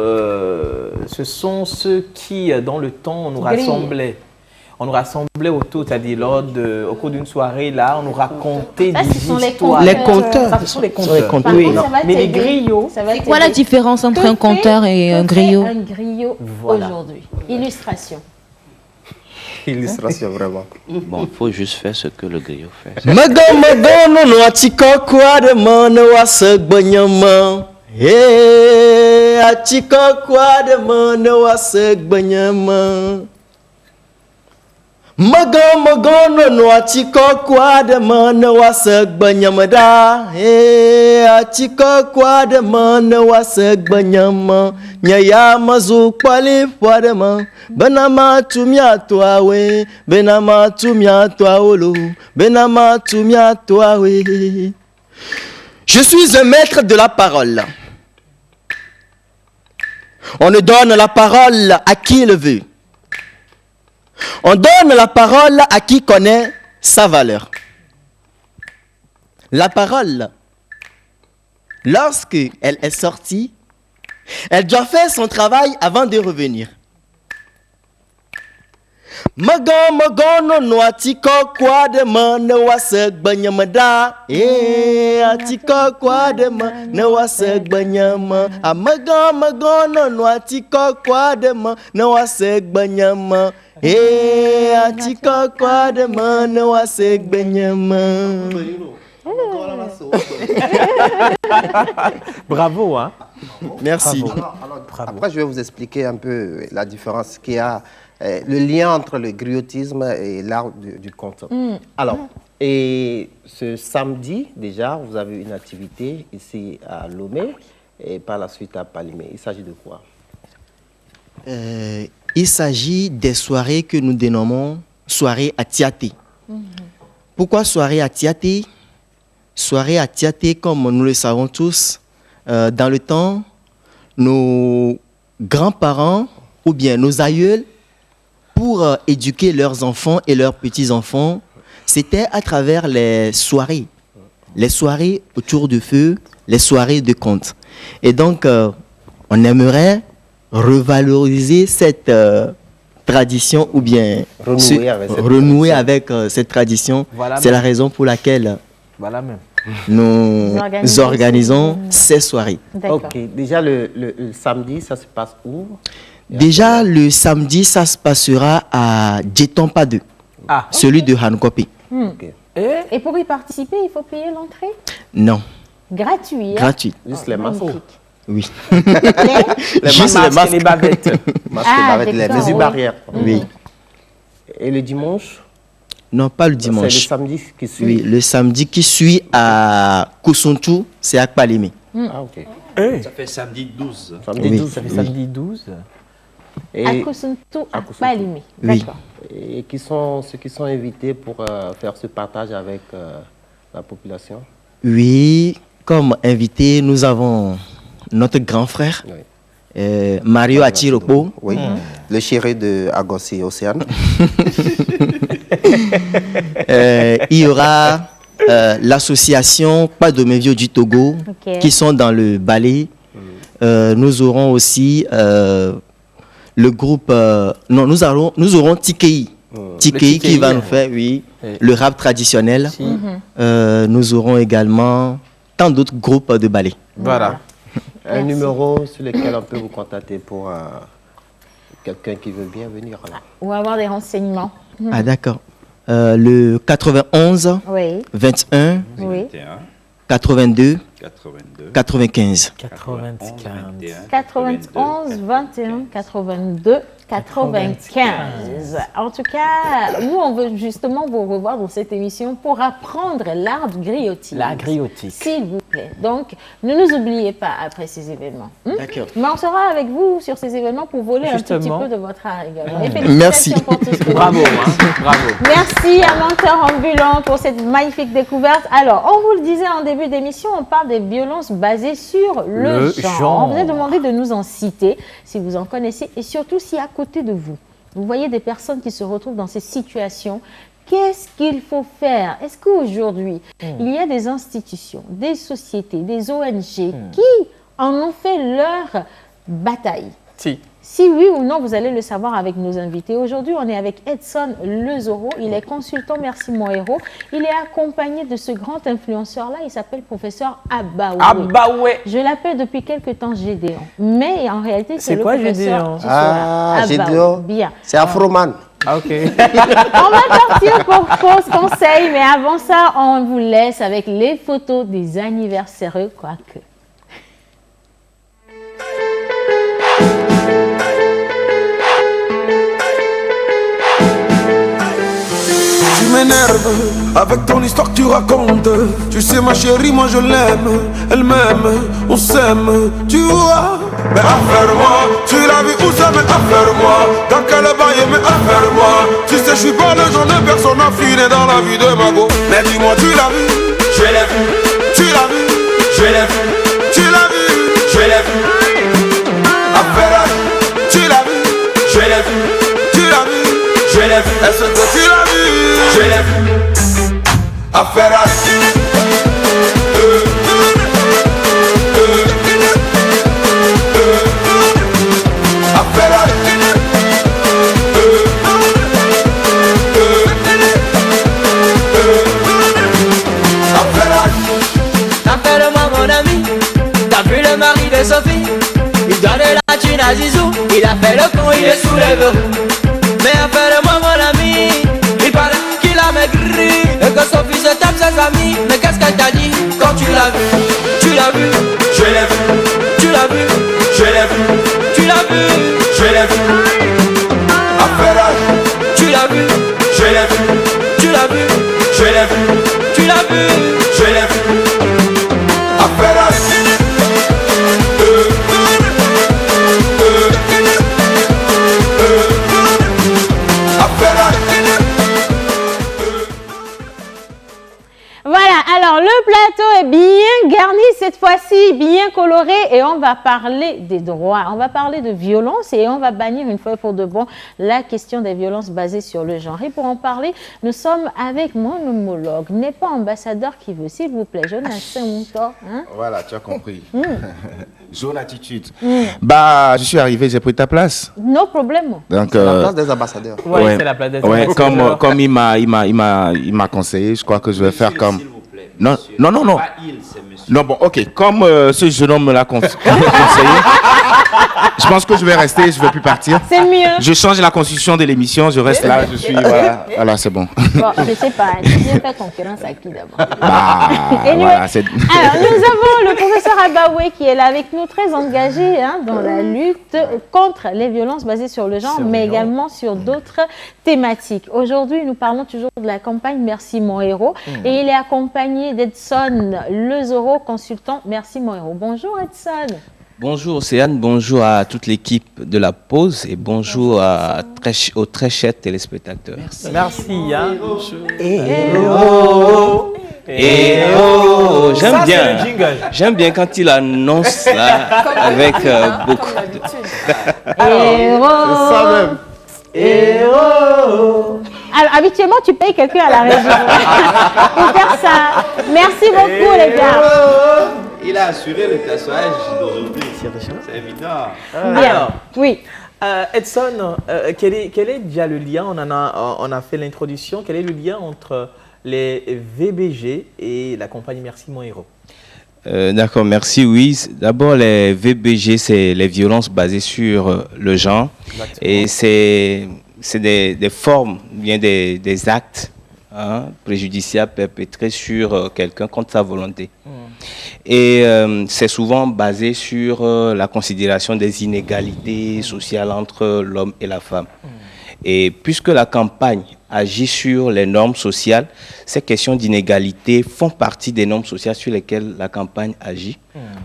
ce sont ceux qui, dans le temps, on nous rassemblaient? On nous rassemblait autour, c'est-à-dire au cours d'une soirée, là, on nous racontait des histoires. Les conteurs. Ça, ce sont les conteurs. Oui. Mais les griots... C'est quoi la différence entre un conteur et un griot? Un griot aujourd'hui. Illustration. Illustration, vraiment. Bon, il faut juste faire ce que le griot fait. Magono no achiko kwa de mana wasag banyamada achiko kwa de mana wasag banyama nyaya mazu kwali fwadema benama tumia toawe benama tumia toawolo benama tumia toawe. Je suis un maître de la parole. On ne donne la parole à qui le veut. On donne la parole à qui connaît sa valeur. La parole, lorsqu'elle est sortie, elle doit faire son travail avant de revenir. Magon no no atiko kwa de man no wasek banyamada atiko kwa de man no wasek banyama magon no atiko kwa de man no wasek banyama atiko kwa de man no wasek banyama. Bravo, hein? Merci. Alors, après, je vais vous expliquer un peu la différence qu'il y a, le lien entre le griotisme et l'art du conte. Alors, et ce samedi, déjà, vous avez une activité ici à Lomé et par la suite à Palimé. Il s'agit de quoi? Il s'agit des soirées que nous dénommons soirées à Tiaté. Pourquoi soirée à Tiaté? Soirée à Tiaté, comme nous le savons tous, dans le temps, nos grands-parents ou bien nos aïeuls, pour éduquer leurs enfants et leurs petits-enfants, c'était à travers les soirées autour du feu, les soirées de contes. Et donc, on aimerait revaloriser cette tradition ou bien renouer avec cette tradition. Voilà. C'est la raison pour laquelle nous organisons ces soirées. Ok, déjà le samedi, ça se passe où? Déjà le samedi, ça se passera à Djetompa 2, celui de Hankopi. Okay. Et pour y participer, il faut payer l'entrée? Non. Gratuit. Gratuit. Juste les masques. Oui. Juste les masques, les bavettes. Les mesures barrières. Oui. Et le dimanche? Non, pas le dimanche. C'est le samedi qui suit. Oui, le samedi qui suit à Kousontou, c'est à Kpalimé. Ah, ok. Ça fait samedi 12. Samedi 12, ça fait samedi 12. Et à Kousontou, à Kpalimé. Oui. D'accord. Et qui sont ceux qui sont invités pour faire ce partage avec la population? Oui, comme invité, nous avons notre grand frère, Mario Achiropo. Oui, le chéri de Agossi Océane. Il y aura l'association Pas de Mévio du Togo, qui sont dans le ballet. Nous aurons aussi le groupe... nous aurons Tikei. Tikei qui va nous faire, le rap traditionnel. Nous aurons également tant d'autres groupes de ballet. Voilà. Un numéro sur lequel on peut vous contacter pour quelqu'un qui veut bien venir là. Ou avoir des renseignements. Ah d'accord. Le 91, 21, 82, 95. 91, 21, 82, 95. En tout cas, nous, on veut justement vous revoir dans cette émission pour apprendre l'art du griotique. La griotique. S'il vous plaît. Donc, ne nous oubliez pas après ces événements. D'accord. Mais on sera avec vous sur ces événements pour voler un tout petit peu de votre art également. Et merci. Pour tout ce que bravo, bravo. Merci à Menteur Ambulant pour cette magnifique découverte. Alors, on vous le disait en début d'émission, on parle des violences basées sur le genre. On vous a demandé de nous en citer, si vous en connaissez, et surtout si à côté de vous, vous voyez des personnes qui se retrouvent dans ces situations. Qu'est-ce qu'il faut faire? Est-ce qu'aujourd'hui, il y a des institutions, des sociétés, des ONG qui en ont fait leur bataille? Si oui ou non, vous allez le savoir avec nos invités. Aujourd'hui, on est avec Edson Lezoro. Il est consultant Merci Mon Héros. Il est accompagné de ce grand influenceur-là. Il s'appelle professeur Abaoué. Abaoué. Je l'appelle depuis quelque temps Gédéon. Mais en réalité, c'est le quoi professeur. Ah, Gédéon. Bien. C'est Afroman. Ah, ok. On va partir pour pause conseil. Mais avant ça, on vous laisse avec les photos des anniversaires, quoique. Tu m'énerves avec ton histoire que tu racontes. Tu sais ma chérie, moi je l'aime. Elle m'aime, on s'aime, tu vois. Mais affaire-moi, tu l'as vu où ça, mais affaire-moi. Dans quel bail, mais affaire-moi. Tu sais je suis pas le genre de personne affinée dans la vie de ma go. Mais dis-moi tu l'as vu, je l'ai vu. Tu l'as vu, je l'ai vu, tu l'as vu, je l'ai vu. À Ferrari, tu l'as vu, je l'ai vu, tu l'as vu, je l'ai vu. Est-ce que tu l'as vu, je l'ai vu. À Ferrari. Appelle-moi mon ami, t'as vu le mari de Sophie? Il donne la thune à Zizou, il a fait le con, il est sous les verrous. Mais appelle-moi mon ami, il paraît qu'il a maigri et que Sophie se tape ses amis. Mais qu'est-ce qu'elle t'a dit quand tu l'as vu? Tu l'as vu, je l'ai vu, tu l'as vu, je l'ai vu, tu l'as vu, je l'ai vu. À Ferrari, tu l'as vu, je l'ai vu, tu l'as vu, je l'ai vu, tu l'as vu, je l'ai vu. À Ferrari. Voilà, alors le plateau est bien garni cette fois-ci, bien coloré et on va parler des droits, on va parler de violence et on va bannir une fois pour de bon la question des violences basées sur le genre. Et pour en parler, nous sommes avec mon homologue, n'est pas ambassadeur qui veut, s'il vous plaît, Jonathan Moutor. Hein? Voilà, tu as compris. Jaune attitude. Bah, je suis arrivé, j'ai pris ta place. No problème. Donc, c'est la place des ambassadeurs. Oui, ouais, c'est la place des ambassadeurs. Comme il m'a conseillé, je crois que je vais faire comme... Non. Non, bon, ok. Comme ce jeune homme me l'a conseillé, je pense que je vais rester, je ne vais plus partir. C'est mieux. Je change la constitution de l'émission, je reste là, je suis... Voilà, c'est bon. Bon, je ne sais pas, tu viens faire concurrence à qui d'abord? Bah, voilà, alors, nous avons le professeur Abawé qui est là avec nous, très engagé dans la lutte contre les violences basées sur le genre, mais également sur d'autres thématiques. Aujourd'hui, nous parlons toujours de la campagne Merci mon héros et il est accompagné d'Edson Lezoro, consultant Merci mon héros. Bonjour Edson. Bonjour Céane, bonjour à toute l'équipe de la pause et bonjour aux très chers téléspectateurs. Merci. J'aime bien quand il annonce là avec beaucoup de... C'est ça même. Alors, habituellement, tu payes quelqu'un à la région pour faire ça. Merci beaucoup, les gars. Il a assuré le personnage d'aujourd'hui. C'est évident. Bien. Oui. Edson, quel est déjà le lien? On a fait l'introduction. Quel est le lien entre les VBG et la campagne Merci mon héros? D'accord, merci. Oui, d'abord les VBG, c'est les violences basées sur le genre. Exactement. Et c'est des formes, bien des actes préjudiciables perpétrés sur quelqu'un contre sa volonté. Et c'est souvent basé sur la considération des inégalités sociales entre l'homme et la femme. Et puisque la campagne agit sur les normes sociales, ces questions d'inégalité font partie des normes sociales sur lesquelles la campagne agit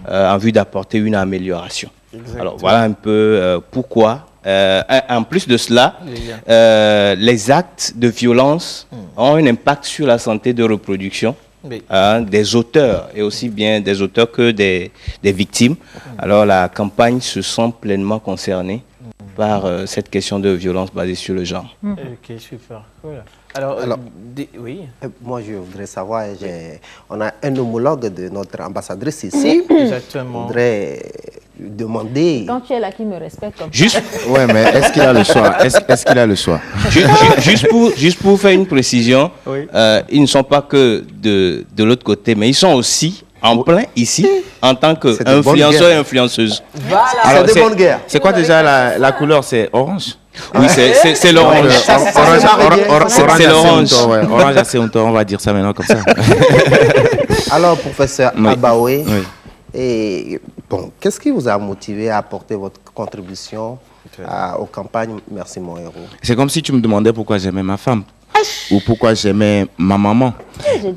en vue d'apporter une amélioration. Exactement. Alors voilà un peu pourquoi. En plus de cela, les actes de violence ont un impact sur la santé de reproduction des auteurs et aussi bien des auteurs que des victimes. Alors la campagne se sent pleinement concernée par cette question de violence basée sur le genre. Ok, super. Cool. Alors oui. Moi, je voudrais savoir, on a un homologue de notre ambassadrice ici. Exactement. Je voudrais lui demander... Quand tu es là, qui me respecte comme juste... Ouais, mais est-ce qu'il a le choix? Est-ce qu'il a le choix? Juste pour faire une précision, ils ne sont pas que de l'autre côté, mais ils sont aussi en plein ici en tant qu'influenceurs et influenceuses. Voilà. Alors, c'est de bonne guerre. C'est quoi déjà la couleur? C'est orange? Oui, c'est l'orange. C'est l'orange. Orange assez honteux, on va dire ça maintenant comme ça. Alors, professeur Abawé, bon, qu'est-ce qui vous a motivé à apporter votre contribution aux campagnes Merci mon héros? C'est comme si tu me demandais pourquoi j'aimais ma femme. Ou pourquoi j'aimais ma maman.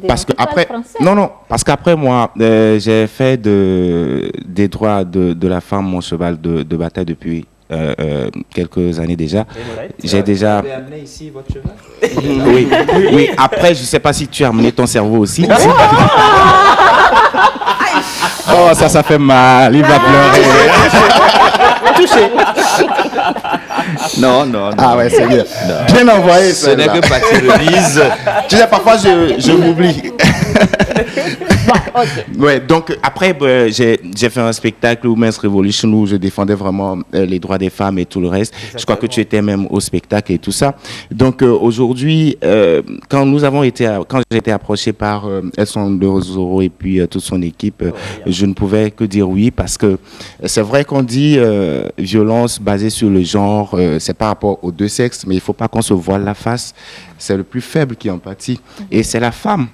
Parce que après, parce qu'après moi, j'ai fait des droits de la femme mon cheval de bataille depuis quelques années déjà. J'ai déjà... Vous avez amené ici votre cheval? Oui. Après, je ne sais pas si tu as amené ton cerveau aussi. Oh, ça fait mal. Il va pleurer. Touché. Non. Ah ouais, c'est bien. Bien envoyé, ce n'est que partie remise. Tu sais, parfois, je m'oublie. Ouais, donc après, j'ai fait un spectacle, Women's Revolution, où je défendais vraiment les droits des femmes et tout le reste. Exactement. Je crois que tu étais même au spectacle et tout ça. Donc aujourd'hui, quand j'ai été approché par Elson Zoro et puis toute son équipe, je ne pouvais que dire oui, parce que c'est vrai qu'on dit violence basée sur le genre, c'est par rapport aux deux sexes, mais il ne faut pas qu'on se voile la face. C'est le plus faible qui en pâtit. Et c'est la femme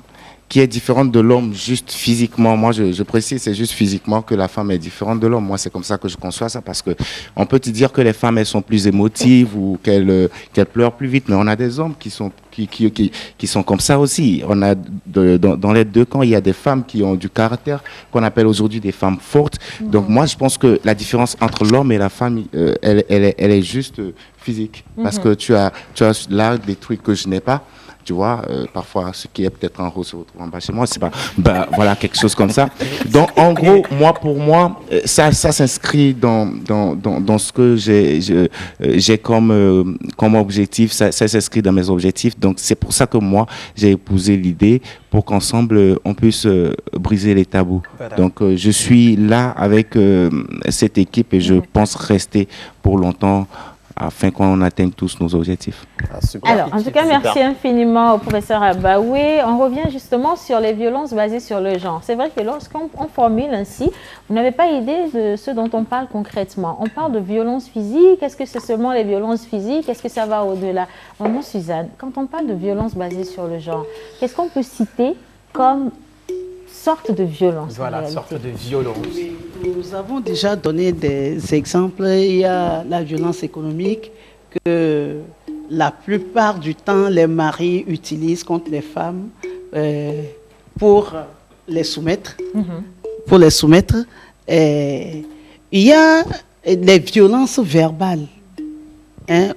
qui est différente de l'homme juste physiquement. Moi, je précise, c'est juste physiquement que la femme est différente de l'homme. Moi, c'est comme ça que je conçois ça, parce que on peut te dire que les femmes, elles sont plus émotives ou qu'elles pleurent plus vite, mais on a des hommes qui sont comme ça aussi. On a dans les deux camps, il y a des femmes qui ont du caractère, qu'on appelle aujourd'hui des femmes fortes. Donc moi, je pense que la différence entre l'homme et la femme, elle est juste physique, parce que tu as là des trucs que je n'ai pas. Tu vois, parfois, ce qui est peut-être en haut se retrouve en bas chez moi, c'est pas, voilà, quelque chose comme ça. Donc, en gros, pour moi, ça s'inscrit dans ce que j'ai comme objectif, ça s'inscrit dans mes objectifs. Donc, c'est pour ça que moi, j'ai épousé l'idée pour qu'ensemble, on puisse briser les tabous. Voilà. Donc, je suis là avec cette équipe et je pense rester pour longtemps, afin qu'on atteigne tous nos objectifs. Alors, en tout cas, merci infiniment au professeur Abaoué. On revient justement sur les violences basées sur le genre. C'est vrai que lorsqu'on formule ainsi, vous n'avez pas idée de ce dont on parle concrètement. On parle de violences physiques. Est-ce que c'est seulement les violences physiques? Est-ce que ça va au-delà? Maman Suzanne, quand on parle de violences basées sur le genre, qu'est-ce qu'on peut citer comme sorte de violence? Voilà, sorte de violence. Oui, nous avons déjà donné des exemples. Il y a la violence économique que la plupart du temps, les maris utilisent contre les femmes pour les soumettre. Pour les soumettre. Il y a les violences verbales.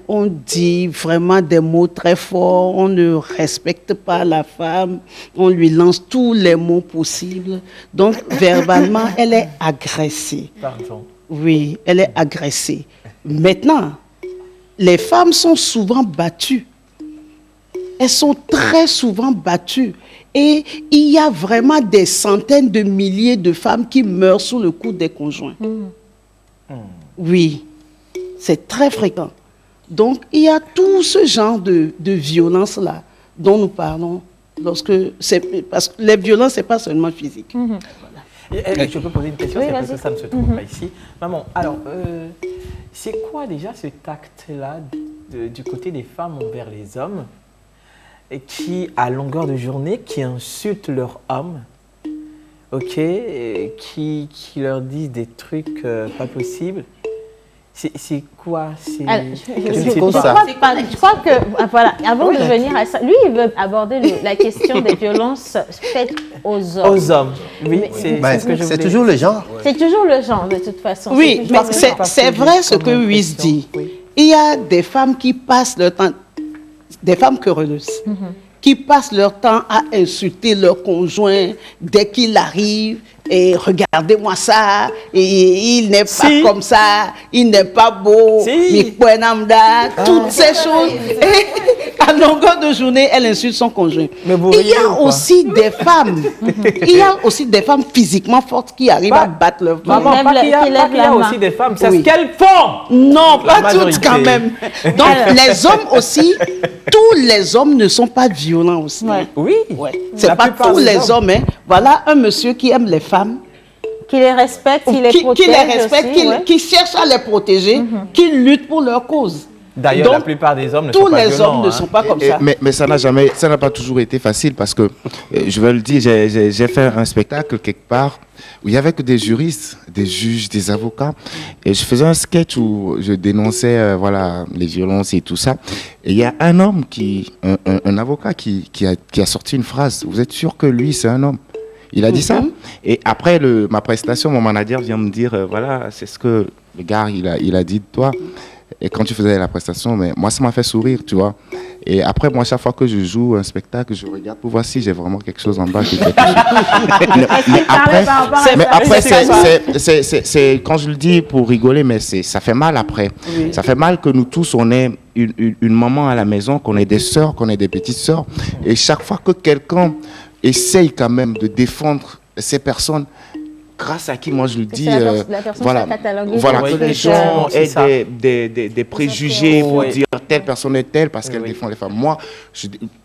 On dit vraiment des mots très forts, on ne respecte pas la femme, on lui lance tous les mots possibles. Donc, verbalement, elle est agressée. Pardon. Oui, elle est agressée. Maintenant, les femmes sont souvent battues. Elles sont très souvent battues. Et il y a vraiment des centaines de milliers de femmes qui meurent sous le coup des conjoints. Oui, c'est très fréquent. Donc, il y a tout ce genre de violence-là dont nous parlons. Parce que les violences, ce n'est pas seulement physique. Voilà. Je peux poser une question, parce que ça ne se trouve pas ici. Maman, alors, c'est quoi déjà cet acte-là du côté des femmes envers les hommes qui, à longueur de journée, qui insultent leurs hommes, qui leur disent des trucs pas possibles? C'est quoi? Je crois que, voilà, avant de venir à ça, lui, il veut aborder la question des violences faites aux hommes. Aux hommes, oui. C'est toujours le genre. C'est toujours le genre, de toute façon. Oui, mais c'est vrai ce que Wiss dit. Il y a des femmes qui passent leur temps, des femmes querelleuses, qui passent leur temps à insulter leur conjoint dès qu'il arrive. Et regardez-moi ça, et il n'est pas comme ça, il n'est pas beau, toutes ces choses. Et à longueur de journée, elle insulte son conjoint. Il y a aussi des femmes, il y a aussi des femmes physiquement fortes qui arrivent à battre leur femme. Maman, il y a aussi des femmes, c'est ce qu'elles font. Non, pas toutes quand même. Donc les hommes aussi, tous les hommes ne sont pas violents aussi. Oui. C'est pas tous les hommes. Voilà un monsieur qui aime les femmes. Qui les respecte, qui les protège qui cherche à les protéger, qui lutte pour leur cause. D'ailleurs, la plupart des hommes ne sont pas violents. Tous les hommes ne sont pas comme ça. Mais ça n'a pas toujours été facile, parce que, je vais le dire, j'ai fait un spectacle quelque part où il n'y avait que des juristes, des juges, des avocats. Et je faisais un sketch où je dénonçais les violences et tout ça. Et il y a un homme, un avocat qui a sorti une phrase. Vous êtes sûr que lui, c'est un homme? Il a dit ça. Et après ma prestation, mon manager vient me dire, voilà, c'est ce que le gars, il a dit de toi. Et quand tu faisais la prestation, mais moi, ça m'a fait sourire, tu vois. Et après, moi, chaque fois que je joue un spectacle, je regarde pour voir si j'ai vraiment quelque chose en bas qui fait mais après, c'est quand je le dis pour rigoler, mais ça fait mal après. Oui. Ça fait mal que nous tous, on ait une maman à la maison, qu'on ait des sœurs, qu'on ait des petites sœurs. Et chaque fois que quelqu'un essaye quand même de défendre ces personnes, grâce à qui, moi, je le dis, voilà, que les gens aient des préjugés pour dire telle personne est telle parce qu'elle défend les femmes. Moi,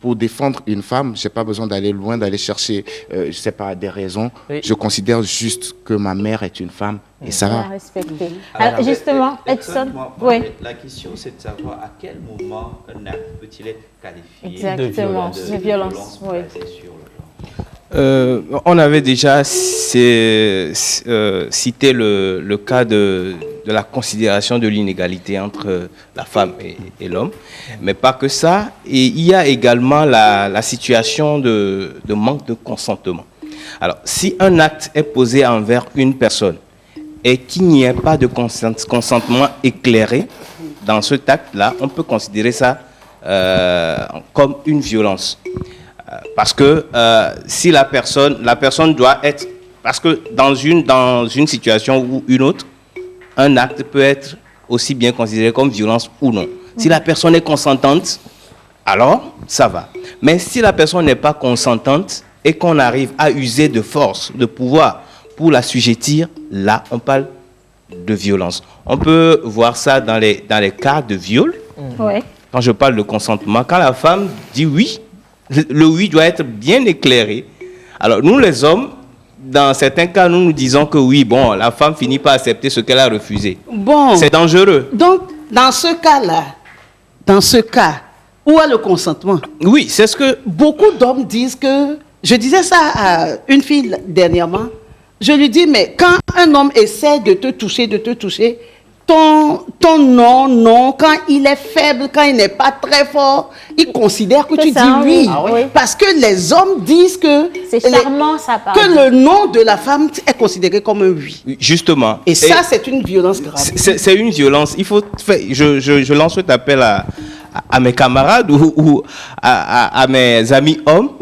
pour défendre une femme, je n'ai pas besoin d'aller loin, d'aller chercher, je ne sais pas, des raisons. Oui. Je considère juste que ma mère est une femme et ça va. Alors, justement, Edson, la question, c'est de savoir à quel moment un acte peut-il être qualifié de violence. On avait déjà cité le cas de la considération de l'inégalité entre la femme et l'homme, mais pas que ça. Et il y a également la situation de manque de consentement. Alors, si un acte est posé envers une personne et qu'il n'y ait pas de consentement éclairé dans cet acte-là, on peut considérer ça comme une violence. Parce que si la personne doit être... Parce que dans une situation ou une autre, un acte peut être aussi bien considéré comme violence ou non. Si la personne est consentante, alors ça va. Mais si la personne n'est pas consentante et qu'on arrive à user de force, de pouvoir pour l'assujettir, là, on parle de violence. On peut voir ça dans les cas de viol. Ouais. Quand je parle de consentement, quand la femme dit oui, le oui doit être bien éclairé. Alors, nous, les hommes, dans certains cas, nous disons que oui, bon, la femme finit par accepter ce qu'elle a refusé. Bon. C'est dangereux. Donc, dans ce cas, où est le consentement? Oui, c'est ce que... Beaucoup d'hommes disent que... Je disais ça à une fille dernièrement. Je lui dis, mais quand un homme essaie de te toucher, ton non, quand il est faible, quand il n'est pas très fort, il considère que tu dis oui. Ah oui. Parce que les hommes disent que, c'est charmant, ça parle. Que le non de la femme est considéré comme un oui. Justement. Et ça, c'est une violence grave. C'est une violence. Il faut faire, je lance cet appel à mes camarades ou à mes amis hommes.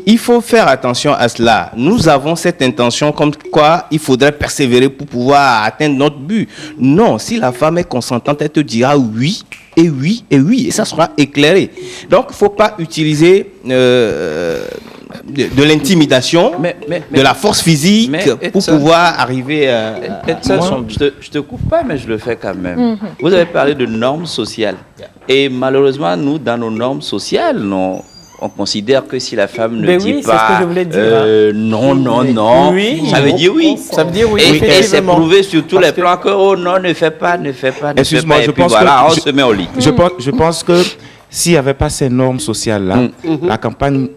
Il faut faire attention à cela. Nous avons cette intention comme quoi il faudrait persévérer pour pouvoir atteindre notre but. Non, si la femme est consentante, elle te dira oui, et oui, et oui, et ça sera éclairé. Donc, il ne faut pas utiliser de l'intimidation, de la force physique pour pouvoir arriver à... Je te coupe pas, mais je le fais quand même. Vous avez parlé de normes sociales. Et malheureusement, nous, dans nos normes sociales, on considère que si la femme ne dit pas non, oui, ça veut dire oui. Ça veut dire oui. Et c'est prouvé sur tous les plans que non, ne fais pas. Excuse-moi, je pense voilà, on se met au lit. Je pense que s'il n'y avait pas ces normes sociales-là, la campagne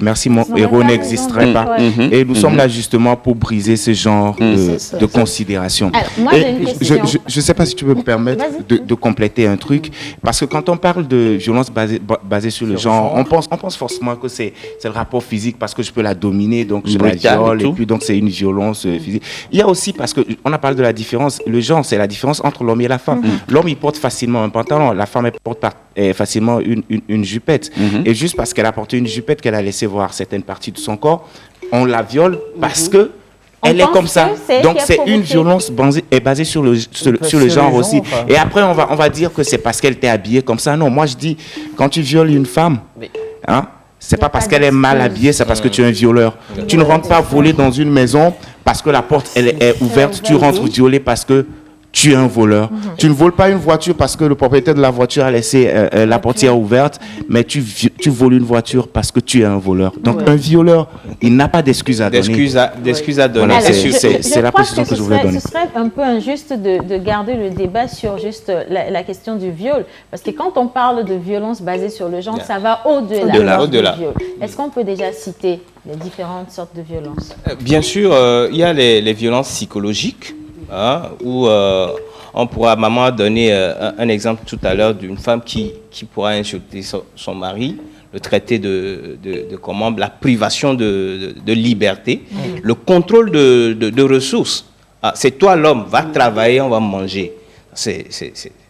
Merci mon héros n'existerait pas. Et nous sommes là justement pour briser ce genre de considération. Alors, moi, j'ai une question. Je ne sais pas si tu peux me permettre de compléter un truc. Parce que quand on parle de violence basée sur le genre, on pense forcément que c'est le rapport physique parce que je peux la dominer, donc je la viole, et puis donc c'est une violence physique. Il y a aussi, parce qu'on a parlé de la différence, le genre, c'est la différence entre l'homme et la femme. L'homme, il porte facilement un pantalon, la femme, elle porte facilement une jupette. Et juste parce qu'elle a porté une jupette, qu'elle a laissé voir certaines parties de son corps, on la viole parce que elle est comme ça. Donc c'est une violence basée sur le genre aussi. Et après on va dire que c'est parce qu'elle t'est habillée comme ça. Non, moi je dis, quand tu violes une femme, c'est pas parce qu'elle est mal habillée, c'est parce que tu es un violeur. Tu ne rentres pas voler dans une maison parce que la porte elle est ouverte, tu rentres violer parce que tu es un voleur. Tu ne voles pas une voiture parce que le propriétaire de la voiture a laissé la portière ouverte, mais tu voles une voiture parce que tu es un voleur. Donc un violeur, il n'a pas d'excuse à donner. D'excuse à donner. C'est la précision que je voulais donner. Ce serait un peu injuste de garder le débat sur juste la question du viol. Parce que quand on parle de violence basée sur le genre, ça va au-delà du viol. Est-ce qu'on peut déjà citer les différentes sortes de violences? Bien sûr, il y a les violences psychologiques. Où on pourra donner un exemple tout à l'heure d'une femme qui pourra insulter son mari, le traiter de comment, la privation de liberté, le contrôle de ressources. C'est toi l'homme, va travailler, on va manger.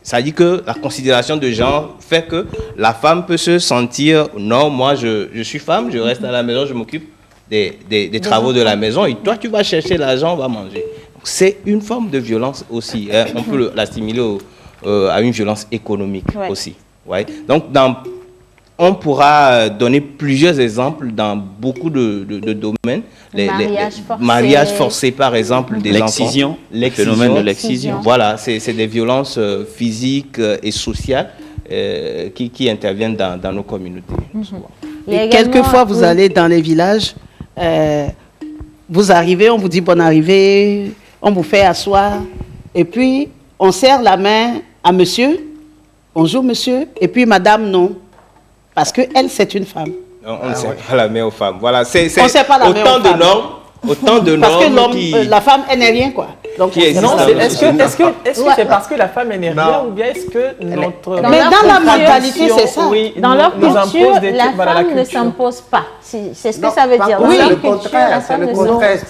Ça dit que la considération de genre fait que la femme peut se sentir, non, moi je suis femme, je reste à la maison, je m'occupe des travaux de la maison et toi tu vas chercher l'argent, on va manger. C'est une forme de violence aussi. Hein. On peut l'assimiler à une violence économique aussi. Ouais. Donc on pourra donner plusieurs exemples dans beaucoup de domaines. Les mariages forcés, par exemple, des enfants. Le phénomène de l'excision. Voilà, c'est des violences physiques et sociales qui interviennent dans nos communautés. Et quelquefois, vous allez dans les villages, vous arrivez, on vous dit bonne arrivée, on vous fait asseoir, et puis on serre la main à monsieur, bonjour monsieur, et puis madame non. Parce qu'elle, c'est une femme. On ne sert pas la main aux femmes. Voilà, c'est autant de normes. Autant de parce que normes la femme, elle n'est rien, quoi. Donc, est-ce que c'est parce que la femme elle n'est rien ou bien est-ce que notre... Mais dans la mentalité, c'est ça. Oui, dans leur culture, la femme ne s'impose pas. C'est ce que ça veut dire. Oui, c'est le contraire.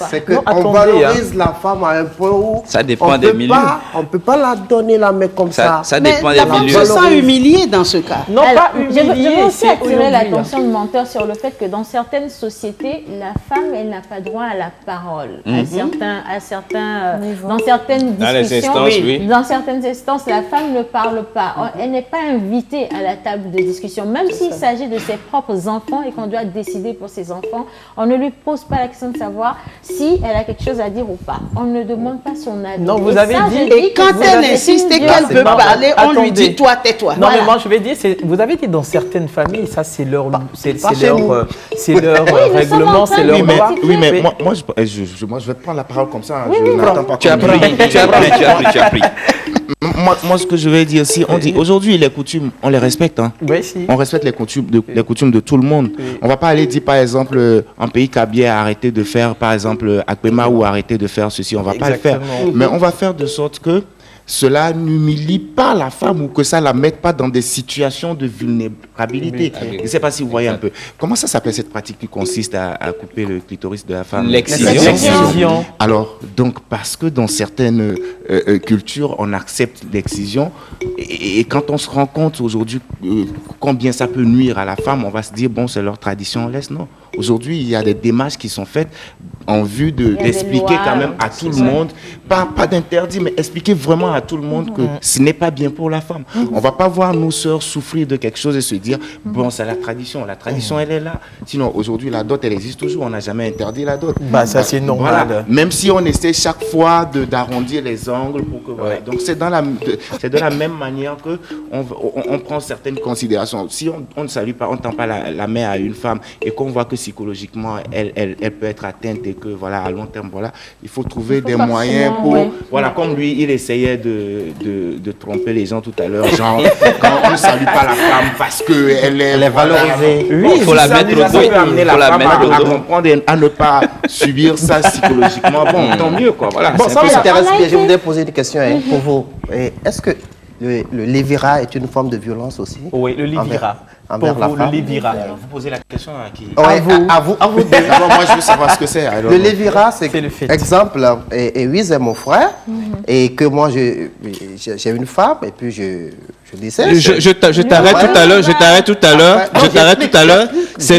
C'est qu'on valorise la femme à un point où ça dépend des milieux. On ne peut pas la donner la main comme ça. Ça dépend des milieux. Je me sens humiliée dans ce cas. Non, pas humiliée. Je veux aussi attirer l'attention de menteur sur le fait que dans certaines sociétés, la femme, elle n'a pas droit à la parole. À certains dans certaines discussions, dans certaines instances, la femme ne parle pas. Elle n'est pas invitée à la table de discussion. Même s'il s'agit de ses propres enfants et qu'on doit décider pour ses enfants, on ne lui pose pas la question de savoir si elle a quelque chose à dire ou pas. On ne demande pas son avis. Non, vous avez dit... Et quand elle insiste qu'elle peut parler, on lui dit toi, tais-toi. Non, mais moi je vais dire, vous avez dit dans certaines familles, ça c'est leur règlement, c'est leur loi. Oui, mais moi je vais prendre la parole comme ça. Je n'attends pas. Tu as appris. Moi, ce que je vais dire, si on dit aujourd'hui les coutumes, on les respecte. Hein. Oui, si. On respecte les coutumes de tout le monde. Oui. On va pas aller dire, par exemple, en pays Kabylie, arrêter de faire, par exemple, Akpema ou arrêter de faire ceci. On va pas le faire. Mais on va faire de sorte que cela n'humilie pas la femme ou que ça la mette pas dans des situations de vulnérabilité. Je ne sais pas si vous voyez un peu. Comment ça s'appelle cette pratique qui consiste à couper le clitoris de la femme? L'excision. Alors, donc, parce que dans certaines cultures, on accepte l'excision et quand on se rend compte aujourd'hui combien ça peut nuire à la femme, on va se dire, bon, c'est leur tradition, on laisse. Non. Aujourd'hui, il y a des démarches qui sont faites en vue d'expliquer quand même à tout le monde, pas d'interdit, mais expliquer vraiment à tout le monde que ce n'est pas bien pour la femme. On ne va pas voir nos sœurs souffrir de quelque chose et se dire, bon, c'est la tradition. La tradition, elle est là. Sinon, aujourd'hui, la dot, elle existe toujours. On n'a jamais interdit la dot. Ça, c'est normal. Voilà. Même si on essaie chaque fois d'arrondir les angles pour que... Voilà. Donc, c'est de la même manière qu'on prend certaines considérations. Si on ne salue pas, on ne tend pas la main à une femme et qu'on voit que psychologiquement, elle peut être atteinte et que, voilà, à long terme, voilà, il faut trouver des moyens pour... Voilà, comme lui, il essayait de tromper les gens tout à l'heure, genre, quand on ne salue pas la femme parce qu'elle est valorisée. Oui, il faut la mettre au dos. Il faut la mettre à comprendre et à ne pas subir ça psychologiquement. Bon, tant mieux, quoi. Voilà. Bon, ça m'intéresse bien. Je voudrais poser des questions pour vous. Est-ce que le lévira est une forme de violence aussi? Oui, le lévira. Pour vous, le lévira. Vous posez la question à qui? À vous deux. Moi, je veux savoir ce que c'est. Le lévira, c'est le fait. Exemple, et oui, c'est mon frère, et que moi, j'ai une femme, et puis je décède. Je t'arrête tout à l'heure.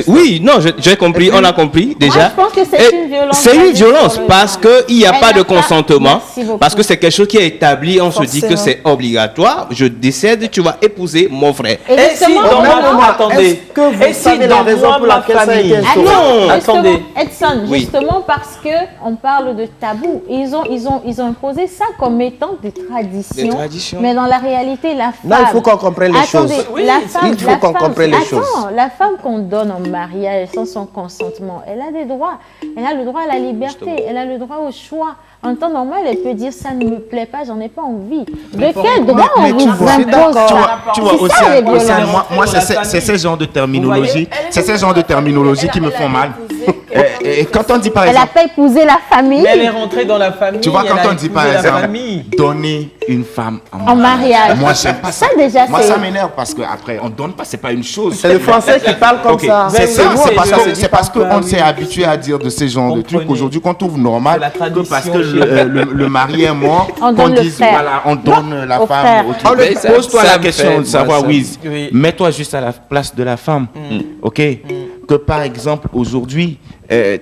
Oui, non, j'ai compris, on a compris déjà. Moi, je pense que c'est une violence. C'est une violence parce qu'il n'y a pas de consentement, parce que c'est quelque chose qui est établi, on se dit que c'est obligatoire. Je décède, tu vas épouser mon frère. Et attendez. Est-ce que vous savez la raison pour laquelle ça a été instauré? Non, attendez. Edson, justement parce que on parle de tabou. Ils ont imposé ça comme étant des traditions. Mais dans la réalité, la femme... Non, il faut qu'on comprenne les choses. Il faut qu'on comprenne les choses. La femme qu'on donne en mariage sans son consentement, elle a des droits. Elle a le droit à la liberté. Elle a le droit au choix. En temps normal, elle peut dire ça ne me plaît pas, j'en ai pas envie. De quel droit on vous impose ça? Tu vois aussi, moi c'est ce genre de terminologie, qui me font mal. Et quand on dit par exemple, elle a pas épousé la famille. Mais elle est rentrée dans la famille. Tu vois, quand on dit par exemple donner une femme en mariage. Moi, j'aime pas ça. Moi, ça m'énerve parce qu'après, on donne pas, c'est pas une chose. C'est le français qui parle comme ça. C'est parce qu'on s'est habitué à dire de ces genres de trucs. Aujourd'hui, qu'on trouve normal que parce que le mari est mort, qu'on dise, voilà, on donne la femme au truc. Pose-toi la question de savoir, Wiz, mets-toi juste à la place de la femme, ok? Que par exemple, aujourd'hui,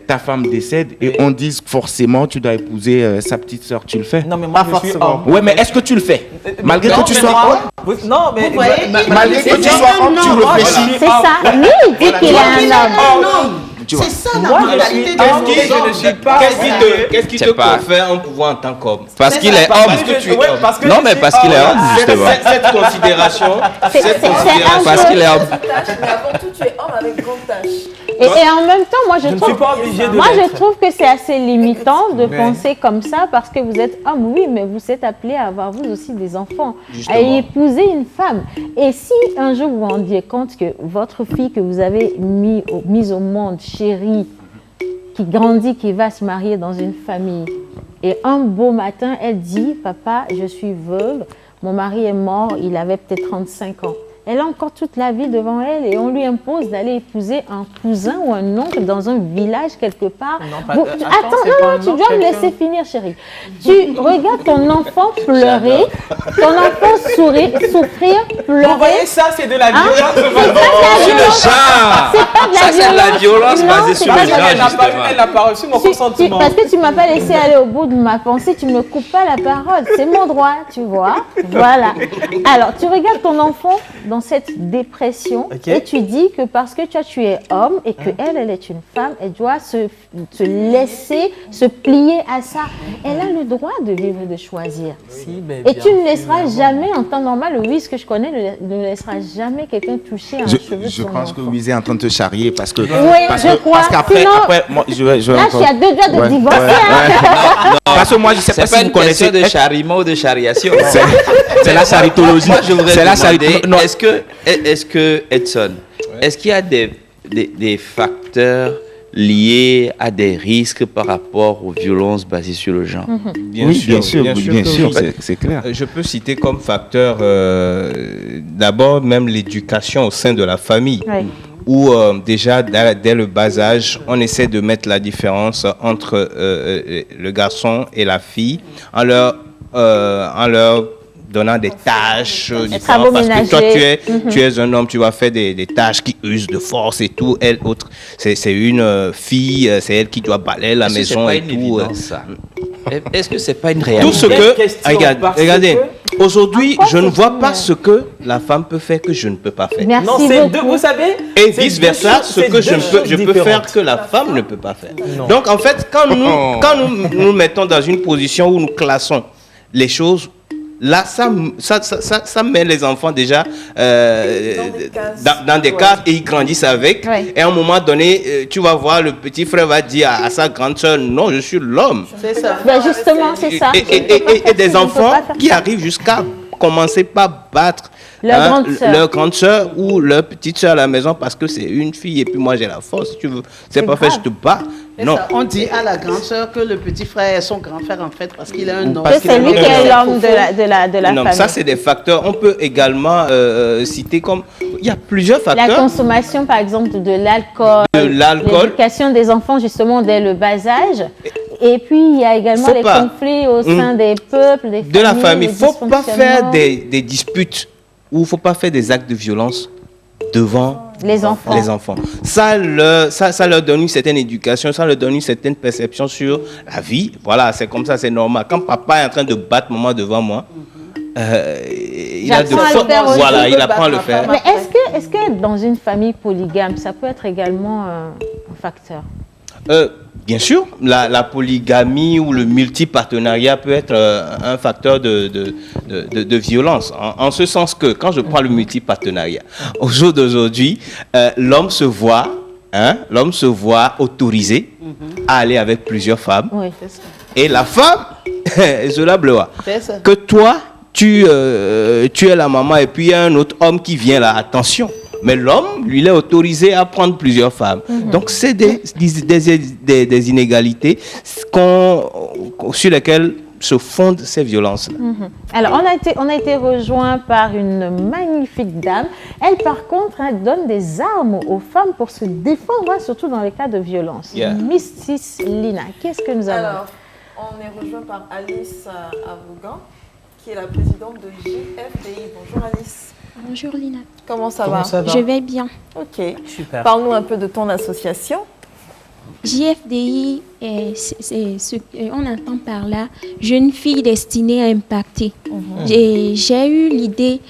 ta femme décède et on dise forcément tu dois épouser sa petite sœur, tu le fais? Non, mais moi, pas forcément. Ouais, mais est-ce que tu le fais? Malgré que tu sois homme? Non, mais malgré que tu sois homme, tu réfléchis. C'est ça. Lui, il dit qu'il est un homme. C'est ça la mentalité de Qu'est-ce qui te confère un pouvoir en tant qu'homme? Parce qu'il est homme. Non, mais parce qu'il est homme, justement. Cette considération, parce qu'il est homme. Mais avant tout, tu es homme avec grande tâche. Et en même temps, moi je trouve que c'est assez limitant de penser comme ça parce que vous êtes homme, oui, mais vous êtes appelé à avoir vous aussi des enfants, à épouser une femme. Et si un jour vous vous rendiez compte que votre fille que vous avez mise au monde, chérie, qui grandit, qui va se marier dans une famille, et un beau matin, elle dit, papa, je suis veuve, mon mari est mort, il avait peut-être 35 ans. Elle a encore toute la vie devant elle et on lui impose d'aller épouser un cousin ou un oncle dans un village quelque part. Non, attends, tu dois me laisser finir, chérie. Tu regardes ton enfant pleurer, ton enfant souffrir, pleurer. Vous voyez, ça, c'est de la violence. C'est de la violence basée sur le genre. Elle n'a pas reçu mon consentement. Parce que tu ne m'as pas laissé aller au bout de ma pensée, tu ne me coupes pas la parole. C'est mon droit, tu vois. Voilà. Alors, tu regardes ton enfant dans cette dépression et tu dis que parce que tu es homme et que elle est une femme, elle doit se laisser, se plier à ça. Elle a le droit de vivre et de choisir. Et tu ne laisseras jamais, en temps normal, le Wiz que je connais ne laissera jamais quelqu'un toucher un cheveu de son enfant. Je pense que Wiz est en train de te charrier parce que... Oui, je crois. Après, moi, je là, je suis à 2 doigts de divorcer. Parce que moi, je ne sais pas si vous connaissez... de chariment ou de chariation. C'est la charitologie. Moi, je voudrais demander, est-ce que Edson, est-ce qu'il y a des facteurs liés à des risques par rapport aux violences basées sur le genre? Bien sûr, c'est clair. Je peux citer comme facteur d'abord même l'éducation au sein de la famille. Oui. Où déjà dès le bas âge, on essaie de mettre la différence entre le garçon et la fille en leur donnant des tâches différentes, parce que toi tu es un homme, tu vas faire des tâches qui usent de force et tout. Elle autre, c'est une fille, c'est elle qui doit balayer la maison et tout. Est-ce que c'est pas une réalité? Tout ce que regardez, aujourd'hui, je ne vois pas ce que la femme peut faire que je ne peux pas faire. Merci beaucoup. Vous savez, et vice versa, ce que je peux faire que la femme ne peut pas faire. Non. Donc en fait, quand nous mettons dans une position où nous classons les choses, là, ça met les enfants déjà dans des cases et ils grandissent avec. Oui. Et à un moment donné, tu vas voir, le petit frère va dire à sa grande soeur, non, je suis l'homme. C'est ça. Ben justement, c'est ça. Et des enfants qui arrivent jusqu'à commencer par battre leur grande soeur ou leur petite soeur à la maison parce que c'est une fille et puis moi j'ai la force. Si tu veux, c'est pas fait, je te bats. Non. Ça, on dit à la grande sœur que le petit frère est son grand frère en fait parce qu'il est un homme. C'est lui qui est l'homme de la famille. Ça c'est des facteurs. On peut également citer comme il y a plusieurs facteurs. La consommation par exemple de l'alcool, l'éducation des enfants justement dès le bas âge. Et puis il y a également les conflits au sein des peuples, des familles. De la famille. Il ne faut pas faire des disputes ou il ne faut pas faire des actes de violence devant les enfants. Ça leur donne une certaine éducation, ça leur donne une certaine perception sur la vie. Voilà, c'est comme ça, c'est normal. Quand papa est en train de battre maman devant moi, il apprend à le faire. Mais est-ce que dans une famille polygame, ça peut être également un facteur? Bien sûr, la polygamie ou le multipartenariat peut être un facteur de violence. En ce sens que, quand je prends le multipartenariat, au jour d'aujourd'hui, l'homme se voit autorisé à aller avec plusieurs femmes. Oui, c'est ça. Et la femme, je la bloque. Que toi, tu es la maman et puis il y a un autre homme qui vient là, attention. Mais l'homme, lui, il est autorisé à prendre plusieurs femmes. Donc, c'est des inégalités sur lesquelles se fondent ces violences. Alors, on a été rejoint par une magnifique dame. Elle, par contre, donne des armes aux femmes pour se défendre, surtout dans les cas de violence. Mrs. Lina, qu'est-ce que nous avons? Alors, on est rejoint par Alice Avougan, qui est la présidente de JFDI. Bonjour Alice. Bonjour Lina. Comment ça va? Je vais bien. Ok. Super. Parle-nous un peu de ton association. JFDI, on entend par là Jeunes filles destinées à impacter. J'ai eu l'idée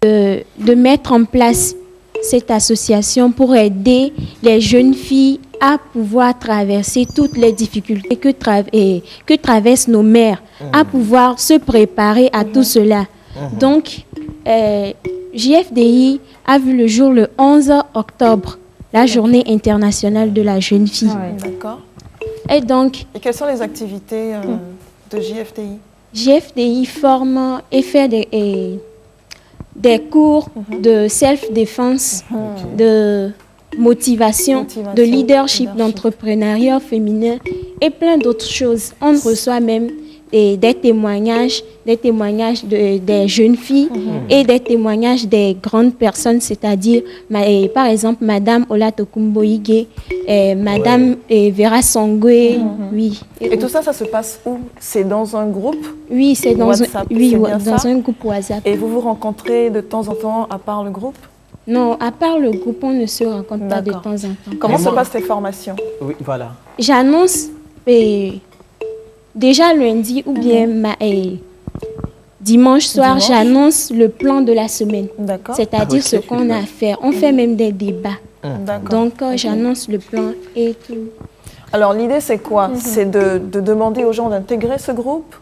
de mettre en place cette association pour aider les jeunes filles à pouvoir traverser toutes les difficultés que traversent nos mères, à pouvoir se préparer à tout cela. Donc, JFDI a vu le jour le 11 octobre, la journée internationale de la jeune fille. D'accord. Et donc... Et quelles sont les activités de JFDI? JFDI forme et fait des cours de self-défense, de motivation, de leadership, d'entrepreneuriat féminin et plein d'autres choses. On reçoit même des témoignages des jeunes filles et des témoignages des grandes personnes, c'est-à-dire par exemple Madame Olatokumbo Ige, Madame Vera Songwe. Oui. Et tout ça, ça se passe où? C'est dans un groupe? Oui, c'est dans un groupe WhatsApp. Et vous vous rencontrez de temps en temps à part le groupe? Non, à part le groupe, on ne se rencontre pas de temps en temps. Comment se passent tes formations? Oui, voilà. J'annonce déjà lundi ou bien dimanche soir, j'annonce le plan de la semaine. C'est-à-dire ce qu'on a à faire. On fait même des débats. Donc, j'annonce le plan et tout. Alors, l'idée, c'est quoi? C'est de demander aux gens d'intégrer ce groupe?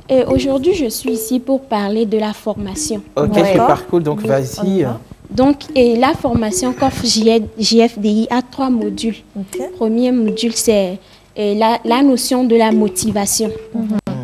Et aujourd'hui, je suis ici pour parler de la formation. Ok, super cool. Donc, vas-y. Donc, la formation qu'offre JFDI a 3 modules. Premier module, c'est la notion de la motivation.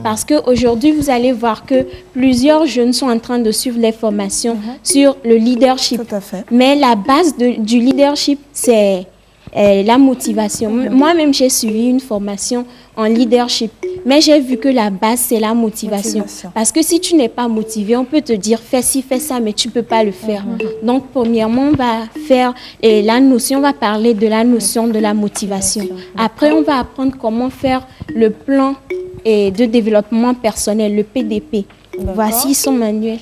Parce qu'aujourd'hui, vous allez voir que plusieurs jeunes sont en train de suivre les formations sur le leadership. Tout à fait. Mais la base du leadership, c'est la motivation. Moi-même, j'ai suivi une formation en leadership. Mais j'ai vu que la base, c'est la motivation. Parce que si tu n'es pas motivé, on peut te dire fais ci, fais ça, mais tu ne peux pas le faire. Donc, premièrement, on va faire on va parler de la notion de la motivation. Après, on va apprendre comment faire le plan de développement personnel, le PDP. Voici son manuel.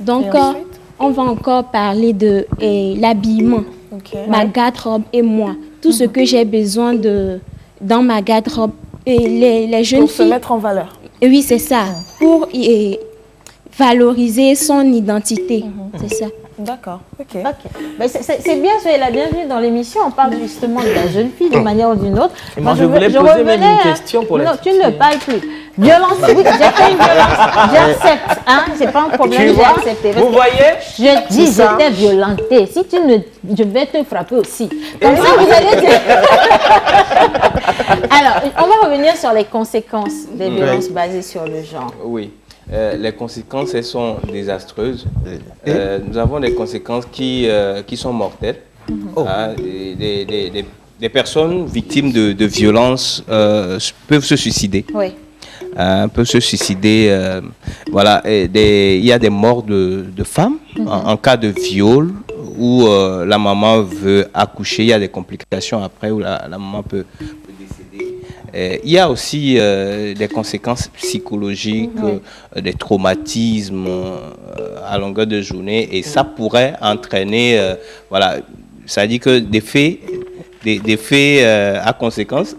Donc, on va encore parler de l'habillement, ma garde-robe et moi. Tout ce que j'ai besoin dans ma garde-robe. Et les jeunes filles... Pour se mettre en valeur. Oui, c'est ça. Pour valoriser son identité. C'est ça. D'accord. Ok. C'est bien, soyez la bienvenue dans l'émission. On parle justement de la jeune fille d'une manière ou d'une autre. Moi, je voulais poser même une question pour la Non, tu ne parles plus. Violence, oui, j'ai fait une violence. J'accepte, hein, c'est pas un problème, j'ai accepté. Vous voyez? Je dis, j'étais violentée. Si tu ne... Je vais te frapper aussi. Comme ça, vous allez dire... Alors, on va revenir sur les conséquences des violences basées sur le genre. Oui. Les conséquences, elles sont désastreuses. Nous avons des conséquences qui sont mortelles. Des personnes victimes de violences peuvent se suicider. Oui. Peuvent se suicider. Voilà. Il y a des morts de femmes en cas de viol où la maman veut accoucher. Il y a des complications après où la maman peut décéder. Il y a aussi des conséquences psychologiques, des traumatismes à longueur de journée, et ça pourrait entraîner, ça dit que des faits à conséquence,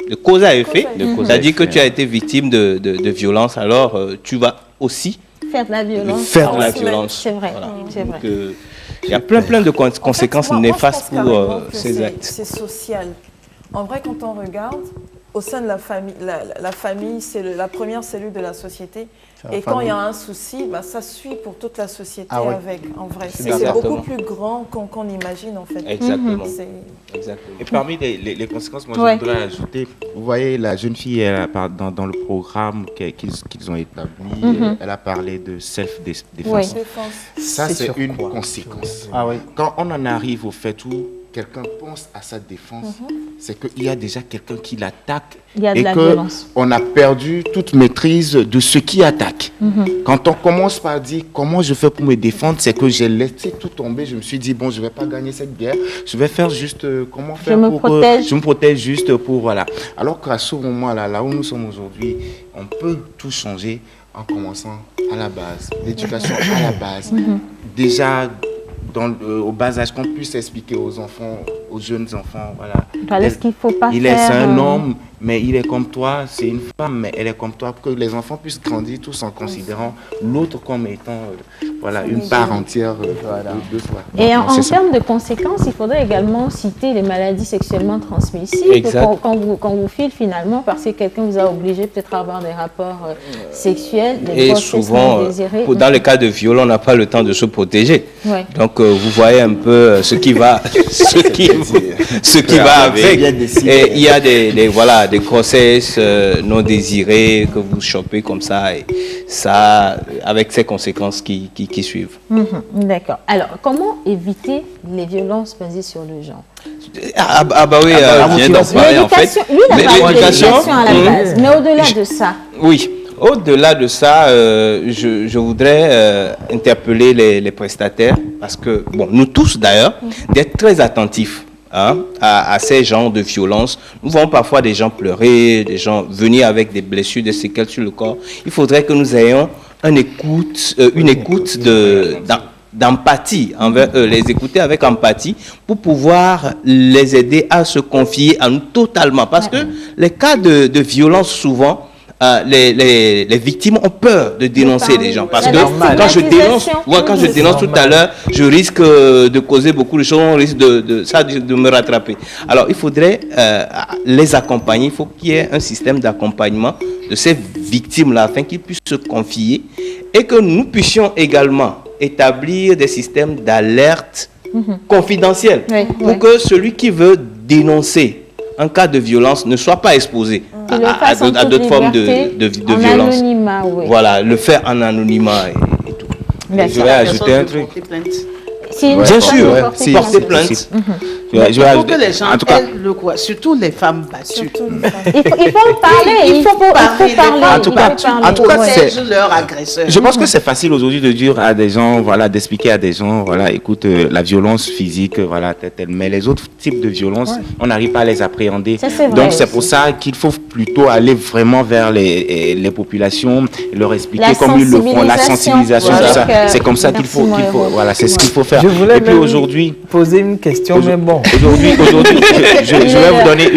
de cause à effet, c'est-à-dire que tu as été victime de violence, alors tu vas aussi faire de la violence. C'est vrai, c'est vrai. Il y a plein de conséquences néfastes pour ces actes. C'est social. En vrai, quand on regarde, au sein de la famille, la famille, c'est la première cellule de la société. Et quand il y a un souci, ça suit pour toute la société avec. En vrai, c'est beaucoup plus grand qu'on imagine en fait. Exactement. Et parmi les conséquences, moi je voudrais ajouter, vous voyez, la jeune fille, dans le programme qu'ils ont établi, elle a parlé de self-défense. Ça, c'est une conséquence. Quand on en arrive au fait où quelqu'un pense à sa défense, c'est qu'il y a déjà quelqu'un qui l'attaque et qu'on a perdu toute maîtrise de ce qui attaque. Quand on commence par dire comment je fais pour me défendre, c'est que j'ai laissé tout tomber. Je me suis dit, bon, je ne vais pas gagner cette guerre. Je vais faire juste comment faire je me protège juste pour, voilà. Alors qu'à ce moment-là, là où nous sommes aujourd'hui, on peut tout changer en commençant à la base. L'éducation à la base. Déjà, au bas âge, qu'on puisse expliquer aux enfants, aux jeunes enfants, voilà. Ce qu'il faut pas il est un homme, mais il est comme toi, c'est une femme, mais elle est comme toi, pour que les enfants puissent grandir tous en considérant l'autre comme étant une part entière de soi. Et en termes de conséquences, il faudrait également citer les maladies sexuellement transmissibles quand vous filez finalement, parce que quelqu'un vous a obligé peut-être à avoir des rapports sexuels, des souvent, dans le cas de viol, on n'a pas le temps de se protéger. Ouais. Donc, vous voyez un peu ce qui va, ce qui va avec. Et il y a des grossesses non désirées que vous chopez comme ça, et ça, avec ces conséquences qui suivent. D'accord. Alors, comment éviter les violences basées sur le genre? Oui, vient d'en parler en fait. L'éducation à la base, mais au-delà de ça. Oui. Au-delà de ça, je voudrais interpeller les prestataires, parce que, nous tous d'ailleurs, d'être très attentifs à ces genres de violences. Nous voyons parfois des gens pleurer, des gens venir avec des blessures, des séquelles sur le corps. Il faudrait que nous ayons une écoute d'empathie envers eux, les écouter avec empathie pour pouvoir les aider à se confier à nous totalement. Parce que les cas de violence, souvent, les victimes ont peur de dénoncer les gens, parce que quand je dénonce tout à l'heure, je risque de causer beaucoup de choses, on risque de me rattraper. Alors il faudrait les accompagner, il faut qu'il y ait un système d'accompagnement de ces victimes-là afin qu'ils puissent se confier, et que nous puissions également établir des systèmes d'alerte confidentiels pour que celui qui veut dénoncer un cas de violence ne soit pas exposé à d'autres formes de violence. Voilà, le faire en anonymat et tout. Je vais ajouter un truc. Bien sûr, porter plainte. Il faut que les gens aient le courage, surtout les femmes battues. Il faut parler, il faut parler. En tout cas, leur agresseur. Je pense que c'est facile aujourd'hui de dire à des gens, d'expliquer à des gens, écoute, la violence physique, telle, mais les autres types de violences, on n'arrive pas à les appréhender. Donc c'est pour ça qu'il faut plutôt aller vraiment vers les populations, leur expliquer comme ils le font, la sensibilisation, tout ça. C'est comme ça qu'il faut, c'est ce qu'il faut faire. Je voulais et puis aujourd'hui poser une question, mais bon. Aujourd'hui, je vais vous donner.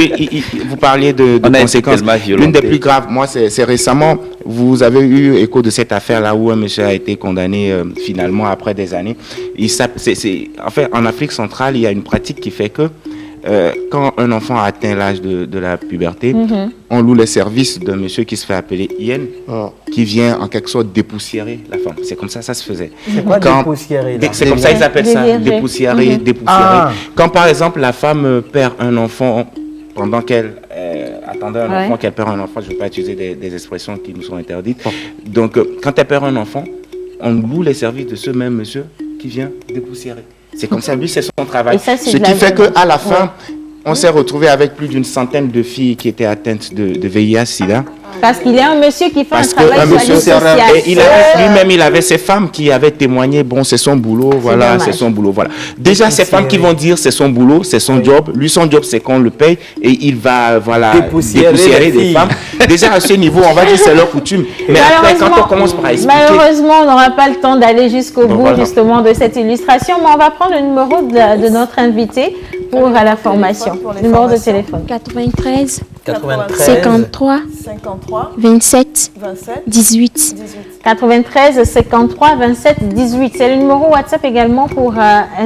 Vous parliez de conséquences. L'une des plus graves, moi, c'est récemment. Vous avez eu écho de cette affaire-là où un monsieur a été condamné finalement après des années. En fait, en Afrique centrale, il y a une pratique qui fait que quand un enfant a atteint l'âge de la puberté, on loue les services d'un monsieur qui se fait appeler Yen, qui vient en quelque sorte dépoussiérer la femme. C'est comme ça se faisait. C'est quoi dépoussiérer? C'est comme ça ils appellent ça, dépoussiérer. Quand par exemple la femme perd un enfant pendant qu'elle attendait un enfant, qu'elle perd un enfant, je ne veux pas utiliser des expressions qui nous sont interdites. Donc quand elle perd un enfant, on loue les services de ce même monsieur qui vient dépoussiérer. C'est comme ça, lui, c'est son travail. Ce qui fait qu'à la fin, on s'est retrouvé avec plus d'une centaine de filles qui étaient atteintes de VIH-Sida. Parce qu'il y a un monsieur qui fait un travail social. Et lui-même, il avait ces femmes qui avaient témoigné, bon, c'est son boulot, c'est son boulot, Déjà, ces femmes qui vont dire c'est son boulot, c'est son job. Lui, son job, c'est qu'on le paye et il va, dépoussiérer des femmes. Déjà, à ce niveau, on va dire c'est leur coutume. Mais après, quand on commence par expliquer... Malheureusement, on n'aura pas le temps d'aller jusqu'au bout, justement, de cette illustration. Mais on va prendre le numéro de notre invité pour la formation. Numéro de téléphone. 93 53 27 18. 93 53 27 18. C'est le numéro WhatsApp également pour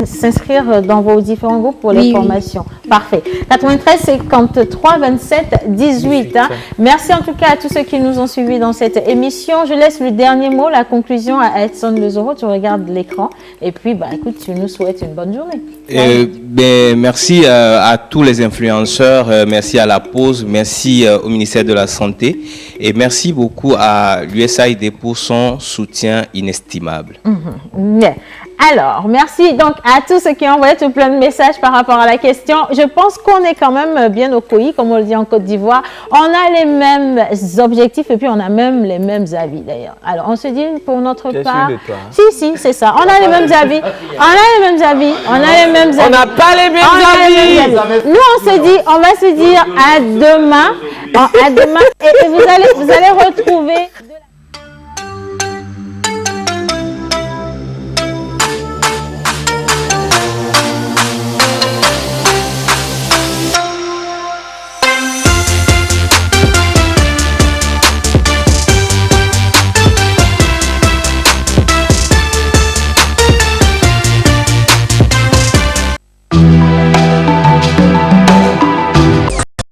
s'inscrire dans vos différents groupes pour les formations. Parfait. 93 53 27 18. Merci en tout cas à tous ceux qui nous ont suivis dans cette émission. Je laisse le dernier mot, la conclusion à Edson Lezoro. Tu regardes l'écran et puis écoute, tu nous souhaites une bonne journée. Merci à tous les influenceurs, merci à la pause, merci au ministère de la Santé et merci beaucoup à l'USAID pour son soutien inestimable. Alors, merci donc à tous ceux qui ont envoyé tout plein de messages par rapport à la question. Je pense qu'on est quand même bien au COI, comme on le dit en Côte d'Ivoire. On a les mêmes objectifs et puis on a même les mêmes avis d'ailleurs. Alors, on se dit pour notre part... Si, c'est ça. On a les mêmes avis. On a les mêmes avis. On n'a pas les mêmes avis. Nous, on se dit, on va se dire à demain. Et vous allez retrouver...